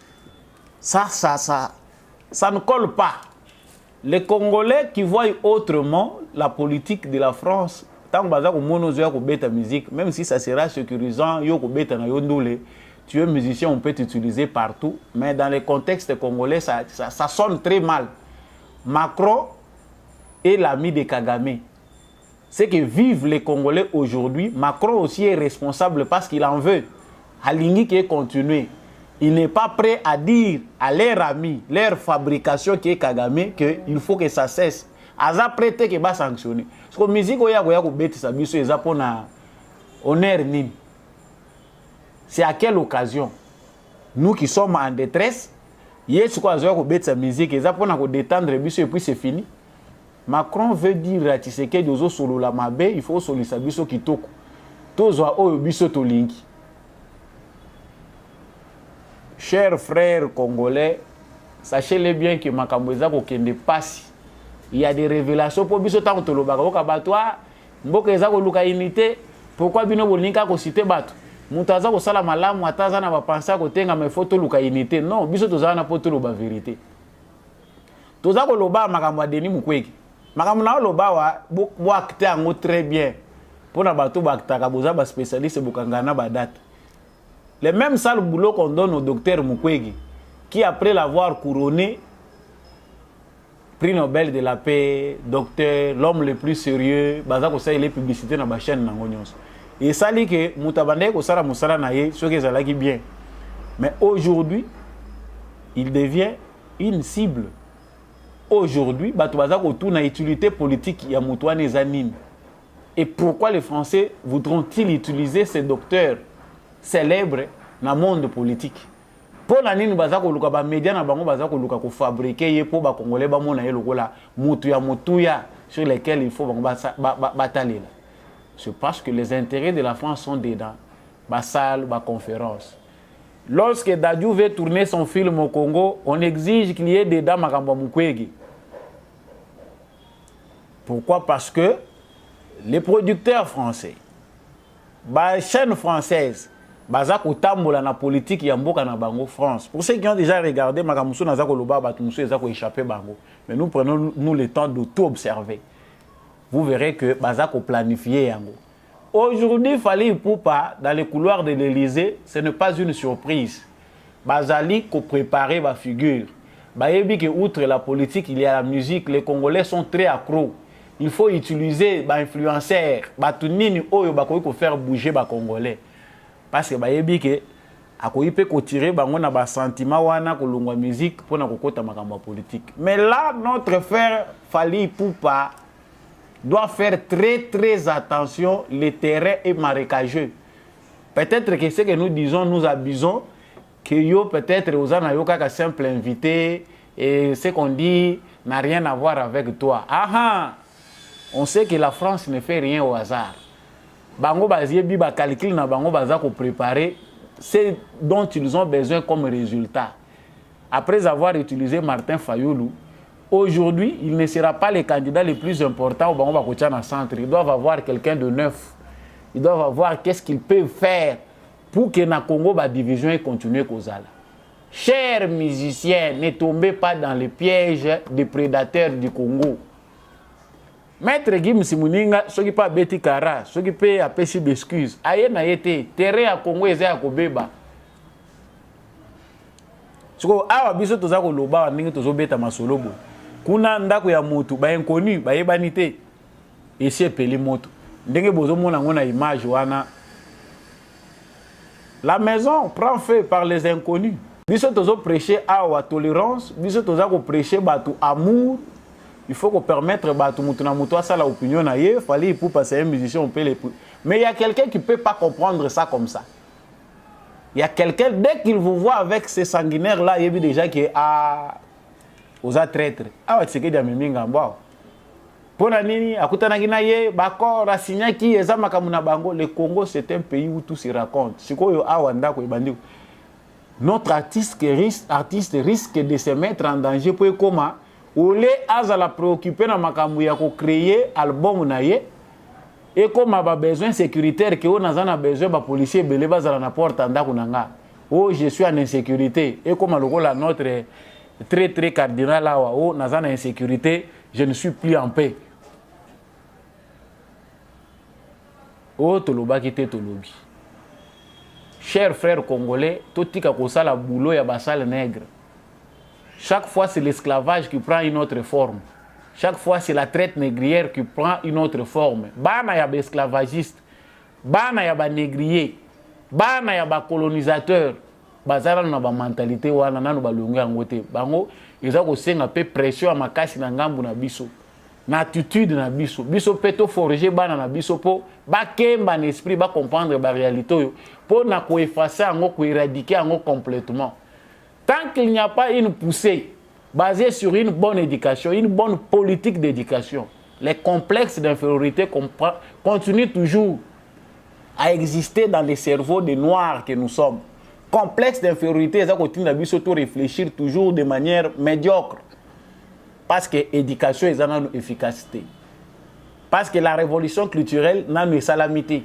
Ça ne colle pas. Les Congolais qui voient autrement la politique de la France, tant que musique, même si ça sera sécurisant, tu es musicien, on peut t'utiliser partout, mais dans les contextes congolais, ça sonne très mal. Macron est l'ami de Kagame. Ce que vivent les Congolais aujourd'hui, Macron aussi est responsable parce qu'il en veut. Alingi qui est continué. Il n'est pas prêt à dire à leurs amis, leur fabrication qui est Kagame, qu'il faut que ça cesse. Aza prêté que va sanctionner. Parce que la musique, c'est à quelle occasion? Nous qui sommes en détresse, il y a ce musique, et détendre et puis c'est fini. Macron veut dire à Tshisekedi dozo solo la mabe, il faut solo sa biso kitoko. Tozo oyo biso to linki. Chers frères congolais, sachez-le bien que Makamboza kokende pasi. Il y a des révélations pour biso tanto lobaka okabatwa mboka eza ko luka unité. Pourquoi bino bolinka ko citer bato? Mutaza ko sala malamu ataza na ba penser ko tenga me photo luka unité. Non, biso toza na poto loba vérité. Toza ko loba makambo ya Denis Mukwege. Makambo na loba wa bo acteur ngo très bien. Pour na bato ba acteur boza ba spécialiste bokangana ba date. Le même sale boulot qu'on donne au docteur Mukwege, qui après l'avoir couronné, prix Nobel de la paix, docteur, l'homme le plus sérieux, bazako ça il est publicité dans la chaîne Nangonyos. Et ça dit que Moutabande ko sala musala na ye, ce que ça l'a bien. Mais aujourd'hui, il devient une cible. Aujourd'hui, bato bazako tout na utilité politique ya Moutouane Zanine. Et pourquoi les Français voudront-ils utiliser ces docteurs célèbres dans le monde politique? Pour la nini bazako luka ba média na bango bazako luka ko fabriquer ye pour ba congolais ba mona ye lokola mutuya sur lesquels il faut batailler. C'est parce que les intérêts de la France sont dedans. Ba salle, ba conférence. Lorsque Dadju veut tourner son film au Congo, on exige qu'il y ait dedans Makamba Mukwege. Pourquoi? Parce que les producteurs français, les chaînes françaises, bazako tambola na politique ya mboka na bango France. Pour ceux qui ont déjà regardé Makamusu na zako loba batumusu ezako échappé bango. Mais nous prenons le temps de tout observer. Vous verrez que bazako planifié yango. Aujourd'hui, Fally Ipupa dans les couloirs de l'Élysée, ce n'est pas une surprise. Bazali ko préparer ma figure. Bayebi que outre la politique, il y a la musique, les Congolais sont très accros. Il faut utiliser les influenceurs, batunini oyo bakoyi ko faire bouger les Congolais. Parce que bayebi que akoyi pe ko tirer bango na ba sentiment wana ko longwa musique pour na kokota makambo politique. Mais là notre frère Fally Ipupa doit faire très attention, le terrain est marécageux. Peut-être que ce que nous disons, nous abusons, que yo peut-être aux anayoka simple invité et ce qu'on dit n'a rien à voir avec toi. On sait que la France ne fait rien au hasard. Bango baziebi ba calcul na bango baza ko préparer ce dont ils ont besoin comme résultat. Après avoir utilisé Martin Fayoulou, aujourd'hui, il ne sera pas le candidat le plus important au Bango Bakoutiana centre. Ils doivent avoir quelqu'un de neuf. Ils doivent avoir qu'est-ce qu'ils peuvent faire pour que na Congo ba division continue Kozala. Chers musiciens, ne tombez pas dans les pièges des prédateurs du Congo. Maître Guim Simuninga, ceux qui pas Betty Kara, ceux qui paient à pécher d'excuses. Aïe na été, terre à Congo et à Kobeba. Ce que awa biso toza ko loba ndenge tozo beta masolobo. Kuna ndako ya motu ba inconnu ba yebanité. Esi epeli moto. Ndenge bozo mona ngona image wana. La maison prend feu par les inconnus. Biso tozo prêcher awa tolérance, biso toza ko prêcher batu amour. Il faut qu'on permette batu mutu na mutu ça la opinion na ye, Fally Ipupa c'est un musicien on peut les. Mais il y a quelqu'un qui peut pas comprendre ça comme ça. Il y a quelqu'un, dès qu'il vous voit avec ces sanguinaires-là, il y a déjà qui est aux traîtres. Ah, c'est que Diamimi Ngamba. Pour Nanini, Akutanagina ye, Bako, Rasigna qui est Zamakamuna Bango, le Congo, c'est un pays où tout se raconte. C'est quoi, notre artiste risque de se mettre en danger pour comment, ou les à la préoccuper dans Makamouya pour créer album naye. Et comme on a besoin sécuritaire, que on a besoin de policiers, belé bazala na porte anda kunanga. Oh, je suis en insécurité. Et comme notre très cardinal là, oh, na zana insécurité, je ne suis plus en paix. Oh, toloba kite tolobi. Chers frères congolais, tout tika kosala boulot ya basal nègre. Chaque fois, c'est l'esclavage qui prend une autre forme. Chaque fois, c'est la traite négrière qui prend une autre forme. Bana ya ba esclavagiste, bana ya ba négrier, bana ya ba colonisateur, bazara na ba mentalité wana nanu ba lungu yango te. Bango eza ko senga pe pression ya makasi na ngambu na biso. Na attitude na biso. Biso peto forger bana na biso po ba kemba na esprit ba comprendre ba réalité yo po na ko effacer yango ko éradiquer yango complètement. Tant qu'il n'y a pas une poussée basé sur une bonne éducation, une bonne politique d'éducation, les complexes d'infériorité continuent toujours à exister dans les cerveaux des Noirs que nous sommes. Complexe d'infériorité, ça continue à réfléchir toujours de manière médiocre. Parce que l'éducation est une efficacité. Parce que la révolution culturelle n'a une salamité.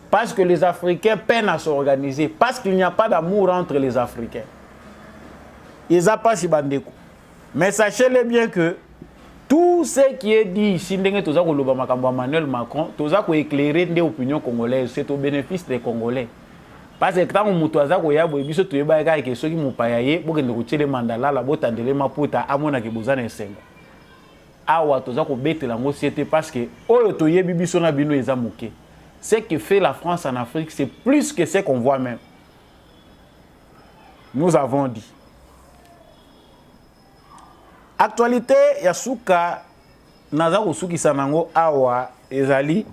Parce que les Africains peinent à s'organiser. Parce qu'il n'y a pas d'amour entre les Africains. Mais sachez-le bien que tout ce qui est dit ici, Manuel Macron, tout ça qui éclairer des opinions congolaises, c'est au bénéfice des Congolais. Parce que quand on a dit que ceux qui m'ont payé, pour que nous les mandala, la botte de l'emaputa, à mon avis, vous en avez cinq. Awa, tout ça qui bête la société parce que Oyotoye Bibisona Bino est amouké. Ce que fait la France en Afrique, c'est plus que ce qu'on voit même. Nous avons dit. Actualité, Yasuka, naza kosukisa nango awa ezali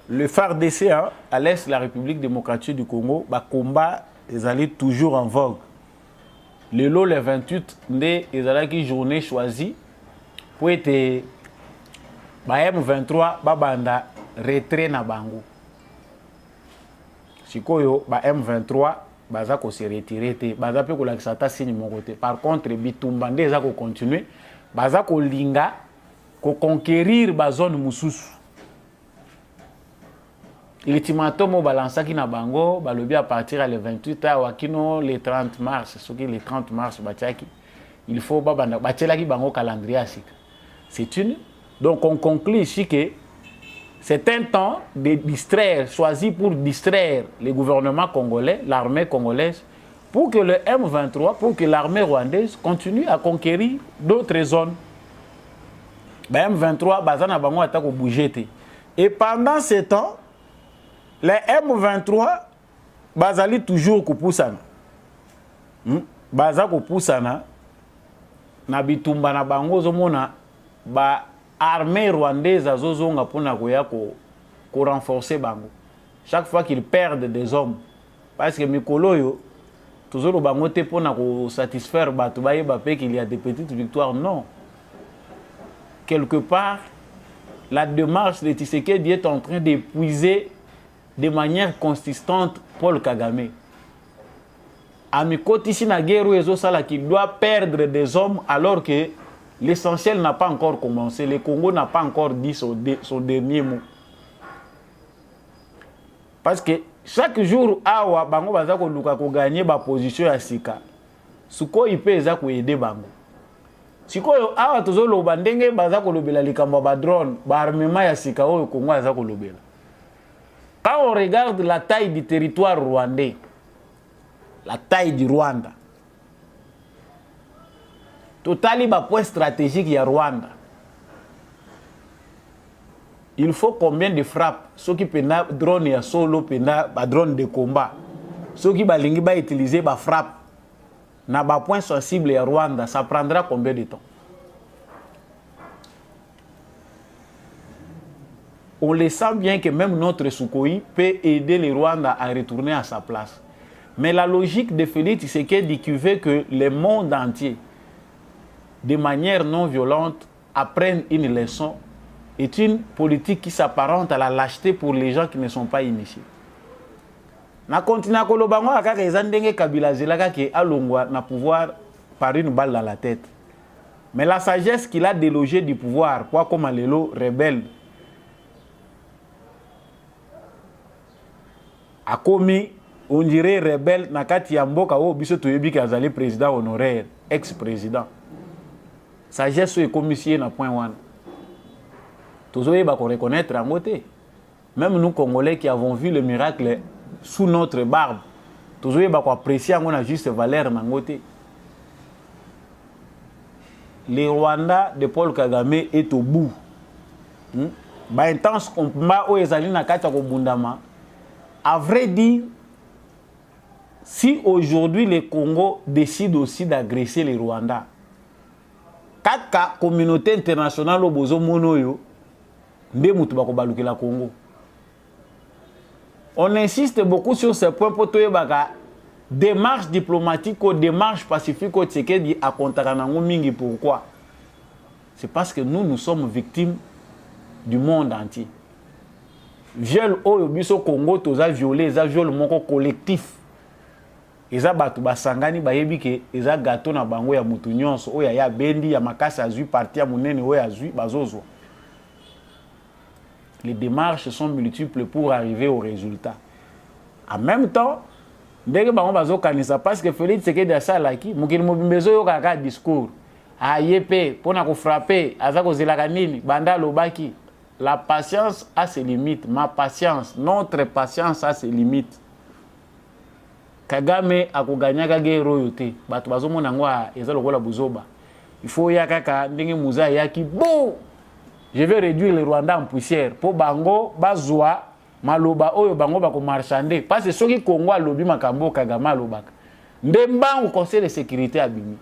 le FARDC hein, à l'est de la République démocratique du Congo, ba combat ezali toujours en vogue. Le 28 nde ezalaki journée choisie pour être ba M23 ba banda retrait na bango. Sikoyo ba M23 baza ko se retirer te, baza pe ko lakisa ta signe mon côté. Par contre bitumba nde za ko continuer, baza ko linga ko conquérir ba zone mususu. Ultimatum au balansaki na bango, balobi à partir à le 28 à wakino le 30 mars, ce qui le 30 mars batiaki. Il faut babanda batiaki bango calendrier asik. C'est une. Donc on conclut ici que c'est un temps de distraire, choisi pour distraire le gouvernement congolais, l'armée congolaise, pour que le M23, pour que l'armée rwandaise continue à conquérir d'autres zones. Ben M23 bazana bango attaque au bouger. Et pendant ce temps, les M23, bazali toujours kupusana. Baza kupusana, na bitumba na bango zomona, ba armée rwandaise azozonga pona koya ko renforcer bango. Chaque fois qu'ils perdent des hommes, parce que mikolo yo, toujours bango te pona ko satisfaire batu baye bapé qu'il y a des petites victoires, non. Quelque part, la démarche de Tshisekedi est en train d'épuiser de manière consistante Paul Kagame. Amiko ici na guerre ezo sala qui doit perdre des hommes alors que l'essentiel n'a pas encore commencé. Le Congo n'a pas encore dit son dernier mot. Parce que chaque jour awa bango baza ko luka ko gagner ba position ya sika. Suko ipe eza ko aider bango. Siko awa tozo loba ndenge baza ko lobela likambo ba drone, ba armement ya sika oyo Congo aza ko lobela. Quand on regarde la taille du territoire rwandais, la taille du Rwanda, totali ba point stratégique ya Rwanda, il faut combien de frappes? Ceux qui pena drone ya solo pena ba drone de combat, ceux qui balingi ba utiliser ba frappe na ba point sensible ya Rwanda, ça prendra combien de temps? On le sent bien que même notre Sukhoi peut aider le Rwanda à retourner à sa place. Mais la logique de Félix Tshisekedi qui veut que le monde entier, de manière non violente, apprenne une leçon, est une politique qui s'apparente à la lâcheté pour les gens qui ne sont pas initiés. Na continue kolobango akaka ezandenge Kabila zelaka ke alongwa na pouvoir par une balle dans la tête. Mais la sagesse qu'il a délogé du pouvoir, quoi comme Alelo rebelle, a commis, on dirait rebelle, nakati ya mboka o biso toyebi ki azali président honoraire, ex-président. Sagesse est commissie na point one. Tozoye ba ko reconnaître en côté. Même nous Congolais qui avons vu le miracle sous notre barbe, tozoye ba ko apprécier en a juste valeur na côté. Le Rwanda de Paul Kagame est au bout. Ba intense combat o ezali na kati ya kobundama. À vrai dire, si aujourd'hui le Congo décide aussi d'agresser les Rwandais, quatre communauté internationale au bozo monoyo, nde mutu bako baluki la Congo. On insiste beaucoup sur ce point pour toye baka démarche diplomatique ou démarche pacifique au Tshisekedi à Kontaranango mingi. Pourquoi? C'est parce que nous sommes victimes du monde entier. Viol au biso Congo toza violé, eza viol moko collectif. Eza batu basangani bayebi ke eza gâteau na bango ya mutu nyonso oya ya bendi ya makasi azui parti ya munene oya azui bazozo. Les démarches sont multiples pour arriver au résultat. En même temps, ndenge bango bazo kanisa parce que Félix Tshisekedi asalaki mukili mobimbezo yo kaka discours. Ayepe pona ko frapper azako zelaka nini banda lobaki. La patience a ses limites. Ma patience, notre patience a ses limites. Kagame a gagné guerre royauté. Batu bazomona ngwa eza lokola buzoba. Il faut ya kaka ndenge muza yaki bon. Je vais réduire le Rwanda en poussière pour bango bazwa maloba oyo bango bako marchander parce que soki Congo alobi makambo Kagame alobaka. Ndemba au Conseil de sécurité abimi.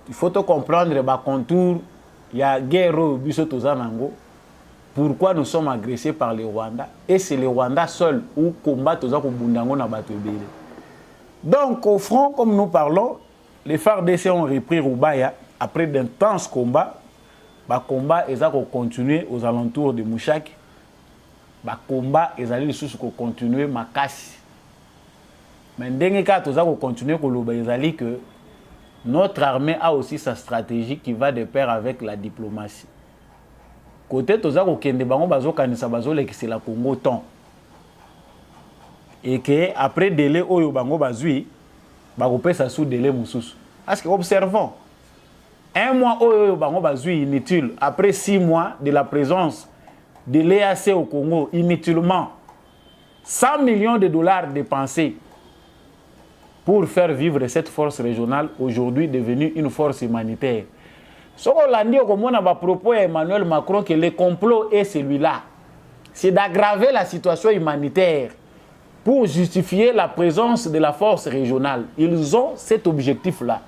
il faut te comprendre le contour, il y a guerre au biso tozanango. Pourquoi nous sommes agressés par les Rwandais? Et c'est les Rwandais seuls où combat tozako bundango na bato ebele. Donc au front, comme nous parlons, les FARDC ont repris Rubaya après d'intenses combats. Les combats ont continué aux alentours de Mouchak. Les combats ont continué à Makassi. Mais dès que nous continué que notre armée a aussi sa stratégie qui va de pair avec la diplomatie. Côté Tozako Kende Bango Bazo Kanisa Bazo c'est la Congo temps. Et que après délai Oyo Bango Bazui, Bago pesa sous délai Moussous. Parce que observons, un mois Oyo Bango Bazui inutile, après 6 mois de la présence de l'EAC au Congo, inutilement, 100 millions de dollars dépensés pour faire vivre cette force régionale, aujourd'hui devenue une force humanitaire. Ce qu'on a dit au propos Emmanuel Macron, que le complot est celui-là. C'est d'aggraver la situation humanitaire pour justifier la présence de la force régionale. Ils ont cet objectif-là.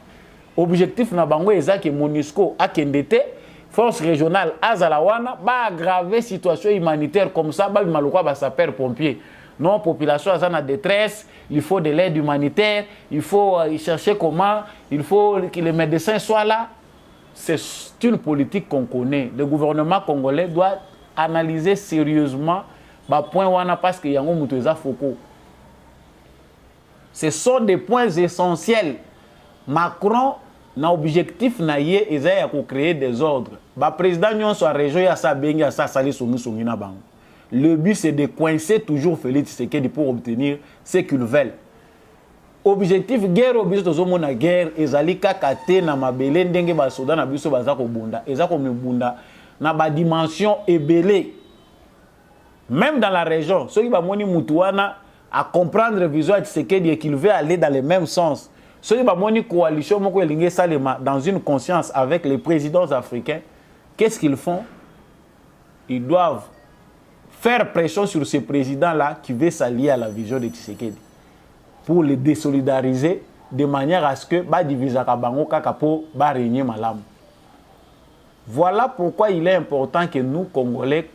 Objectif na bango eza que MONUSCO a kendete, force régionale Azalawana, va aggraver la situation humanitaire comme ça, ba malukwa ba sapeur pompier. Non, population a en détresse, il faut de l'aide humanitaire, il faut chercher comment, il faut que les médecins soient là. C'est une politique qu'on connaît. Le gouvernement congolais doit analyser sérieusement le point wana parce qu'il y a un moutouza foko. Ce sont des points essentiels. Macron n'a objectif na yé eza pour créer des ordres. Le président nyon soit région ya sa bengi ya sa sali songi songi na bango. Le but c'est de coincer toujours Félix Tshisekedi pour obtenir ce qu'ils veulent. Objectif guerre obiso tozomo na guerre ezali kaka te na mabele ndenge ba soda na biso baza ko bunda eza ko mibunda na ba dimension ebele. Même dans la région ceux qui ba moni mutuana à comprendre vision de Tshisekedi et qu'il veut aller dans le même sens. Ceux qui ba moni coalition moko elinge salema dans une conscience avec les présidents africains, qu'est-ce qu'ils font? Ils doivent faire pression sur ce président-là qui veut s'allier à la vision de Tshisekedi pour les désolidariser de manière à ce que ba divisaka bango kaka po ba régner malam. Voilà pourquoi il est important que nous Congolais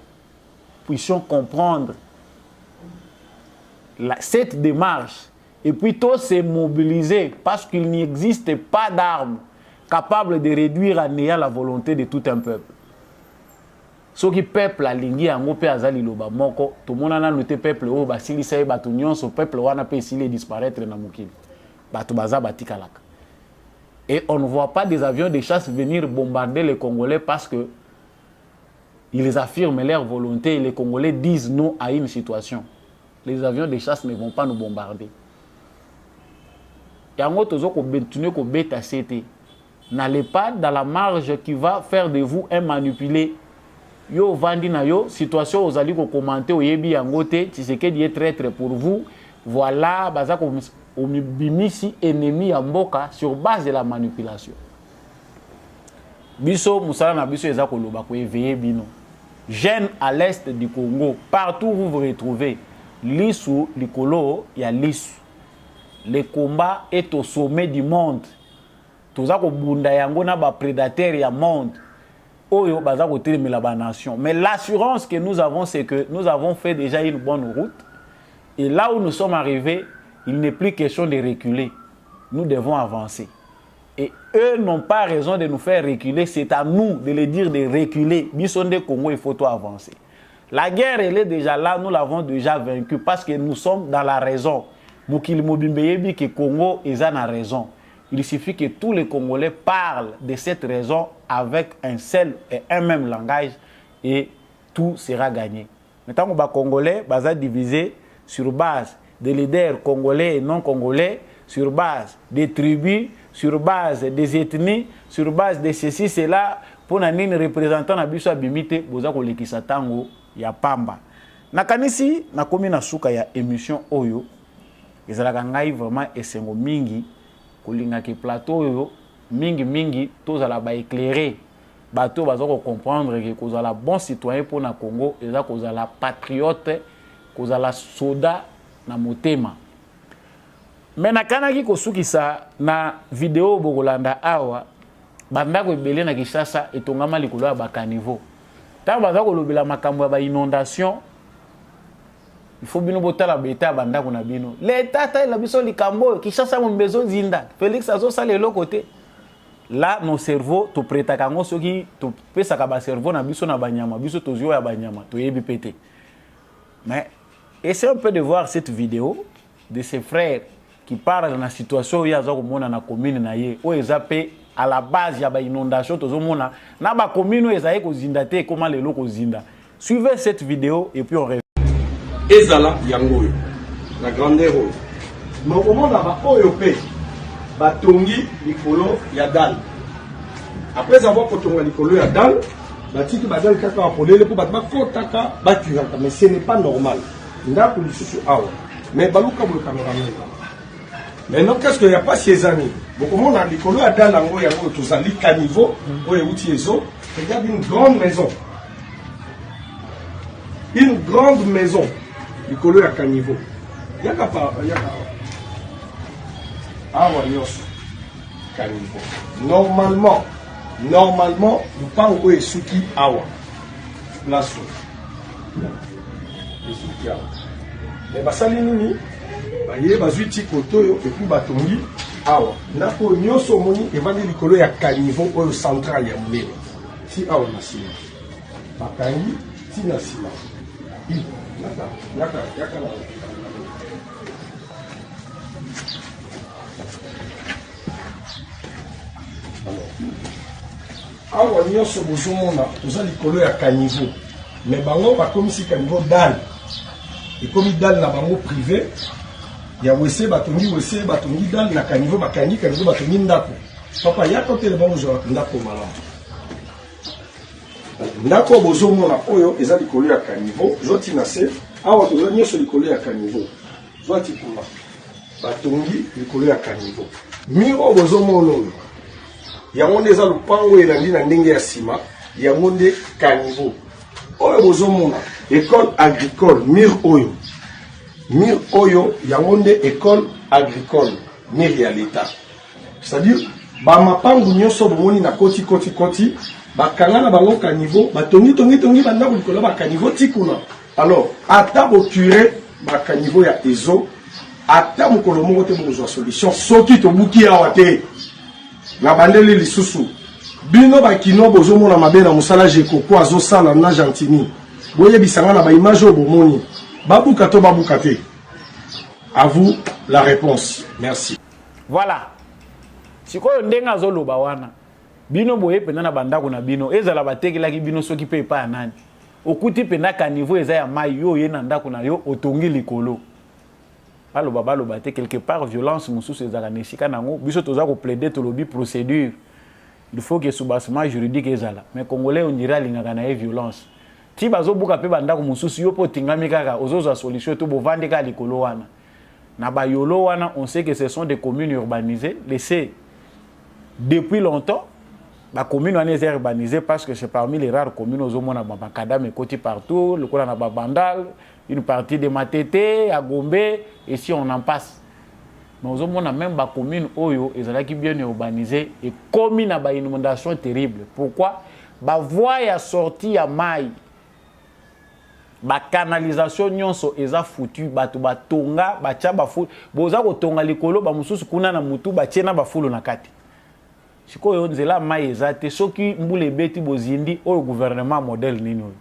puissions comprendre cette démarche et puis tous se mobiliser parce qu'il n'existe pas d'armes capables de réduire à néant la volonté de tout un peuple. Ce qui peuple a lingi yango pe azali loba moko to monana noté peuple o basili sai batu nyonso peuple wana pe sili disparaître na mukili batu baza batikalaka. Et on ne voit pas des avions de chasse venir bombarder les Congolais parce que ils affirment leur volonté et les Congolais disent non à une situation. Les avions de chasse ne vont pas nous bombarder. Yango tozo ko continuer ko beta CT. N'allez pas dans la marge qui va faire de vous un manipulé. Yo vandi na yo situation ozali ko commenter oyebi yango te Tshisekedi est traître pour vous. Voilà baza ko bimisi ennemi ya mboka sur base de la manipulation. Biso musala na biso eza ko loba ko éveiller bino. Jeunes à l'est du Congo, partout où vous vous retrouvez, Lissou, Likolo, il y a Lissou. Le combat est au sommet du monde. Toza ko bunda yango na ba prédateur ya monde. Oyo baza ko telemela ba nation. Mais l'assurance que nous avons c'est que nous avons fait déjà une bonne route. Et là où nous sommes arrivés, il n'est plus question de reculer. Nous devons avancer. Et eux n'ont pas raison de nous faire reculer. C'est à nous de les dire de reculer. Bisonde Congo, il faut tout avancer. La guerre, elle est déjà là. Nous l'avons déjà vaincue parce que nous sommes dans la raison. Moukil Mobimbeyebi que Congo est en raison. Il suffit que tous les Congolais parlent de cette raison avec un seul et un même langage et tout sera gagné. Maintenant, les Congolais sont divisés sur base des leaders congolais et non congolais, sur base des tribus, sur base des ethnies, sur base de ceci, cela, pour nous représentant na biso abimite, boza ko lekisa tango ya pamba. Nakanisi nakomi na suka ya émission oyo, ezalaka ngai vraiment esengo mingi kolinga ke plateau oyo mingi tozala ba éclairer bato bazoko comprendre que kozala bon citoyen pour na Congo, eza kozala patriote, kozala soda na motema. Mais nakanaki kosukisa na vidéo bokolanda awa bandako ebele na Kinshasa etongama likolo ya bakaniveau tant baza kolobela makambo ya ba inondation il faut bino botala beta bandako na bino l'état ta la biso likambo Kinshasa mo bezo zinda Félix azo sala eloko te là nos cerveaux to prêta kango soki to pesa ka ba cerveau na biso na banyama biso tozio ya banyama to yebi pété mais essayez un peu de voir cette vidéo de ces frères qui parlent de la situation où il y a na commune na ye où ils appellent à la base il y a des inondations tozomona na ba commune où ils aillent ko zinda te comment les locaux zinda. Suivez cette vidéo et puis on revient. Ezala yango la grandeur oyo mokomona ba oyo pe batongi likolo ya dal après avoir kotonga likolo ya dal batiki badal kaka apolele po batba kotaka baturaka mais ce n'est pas normal ndako lisusu awa mais baluka bolo cameraman maintenant qu'est-ce qu'il y a pas ces amis mokomona likolo ya dal yango tozali caniveau oyo uti ezo regarde une grande maison likolo ya caniveau yaka awa nyonso caniveau normalement lupango oyo esuki awa place esuki awa mais basali nini baye bazwi ti koto oyo epuis batongi awa ndako oyo nyonso omoni evandi likolo ya caniveau oyo central ya monene ti awa na nsima bakangi ti na nsima yaka na awa nyonso bozomona toza likolo ya caniveau mais bango bakomisi caniveau dal ekomi dal na bango privé ya wese batongi dal na caniveau bakangi caniveau batongi ndako papa yaka otele bango ozwa ndako malamu ndako bozomona oyo eza likolo ya caniveau zoti na se awa toza nyonso likolo ya caniveau zoti kuna batongi likolo ya caniveau miro bozomona oyo yango nde eza lupango elandi na ndenge ya nsima yango nde caniveau oyo bozomona école agricole mire oyo yango nde école agricole mire ya l'état c'est-à-dire bamapangu nyonso bomoni na koti bakanga na bango caniveau batongi bandako likolo bacaniveau tikuna alors ata bocure bacaniveau ya ezo ata mokolo moko te bozwa solution soki tobuki awa te na bandeli lisusu bino bakino bozomona mabe na mosala jekoko azosala na gentini boyebisanga na baimage oyo bomoni babuka to babuka te. À vous la réponse. Merci. Voilà. Sikoyo ndenga zoloba wana bino boye pena na bandako na bino ezala batekelaki bino soki pe pa nani okuti pena ka niveau eza ya mai yo ye na ndako na yo otongi likolo baloba te quelque part violence mususu ezala nesika nango biso toza ko plaider to lobby procédure il faut que soubassement juridique ezala mais congolais on dirait lingaka na violence ti bazobuka pe bandako mususu yo po tingami kaka ozoza solution to bovande ka likolo wana na bayolo wana on sait que ce sont des communes urbanisées laissées depuis longtemps. La commune est urbanisée parce que c'est parmi les rares communes aux hommes à Kadam et côté partout, le Kola à Bandal, une partie de Matete, à Gombe, et si on en passe. Mais aux hommes a même la commune Oyo, ils sont bien urbanisés et commune à une inondation terrible. Pourquoi? La voie est sortie à Maï. La canalisation nyonso eza foutu batu batonga bacha bafu boza ko tonga likolo ba mususu kuna na mutu bachena bafulo na kati. Sikoyo nzela mai ezate soki mbule beti bozindi oyo gouvernement modèle nini oyo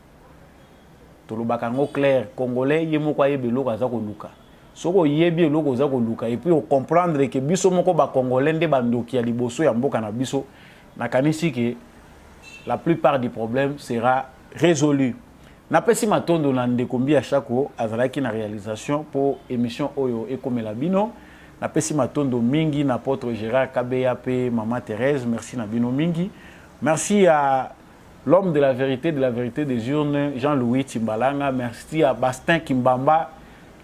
tolobaka ngo clair congolais yemo kwa yebe loko za ko luka soko yebi loko za ko luka et puis on comprendre que biso moko ba congolais nde bandoki ya liboso ya mboka na biso na kanisi que la plupart des problèmes sera résolu. Na pesi matondo na ndeko mbia chako azalaki na réalisation pour émission oyo ekomela bino. Na pesi matondo mingi na Apôtre Gérard Kabeya Maman Thérèse, merci na bino mingi. Merci à l'homme de la vérité des urnes, Jean-Louis Timbalanga, merci à Bastin Kimbamba,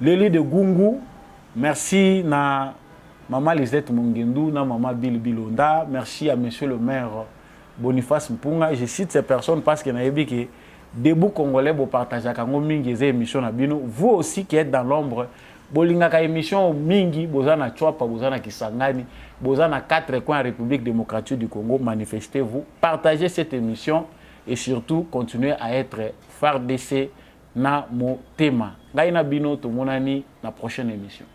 Lélie de Gungu, merci na Maman Lisette Mongendou, na Maman Bill Bilonda, merci à monsieur le maire Boniface Mpunga. Je cite ces personnes parce que nayebi que debout congolais bo partager kango mingi les émissions na bino. Vous aussi qui êtes dans l'ombre, bolingaka émission mingi bozana chwapa bozana kisangani bozana 4 coins République démocratique du Congo. Manifestez-vous, partagez cette émission et surtout continuez à être FARDC na motema. Ngai na bino tomonani na prochaine émission.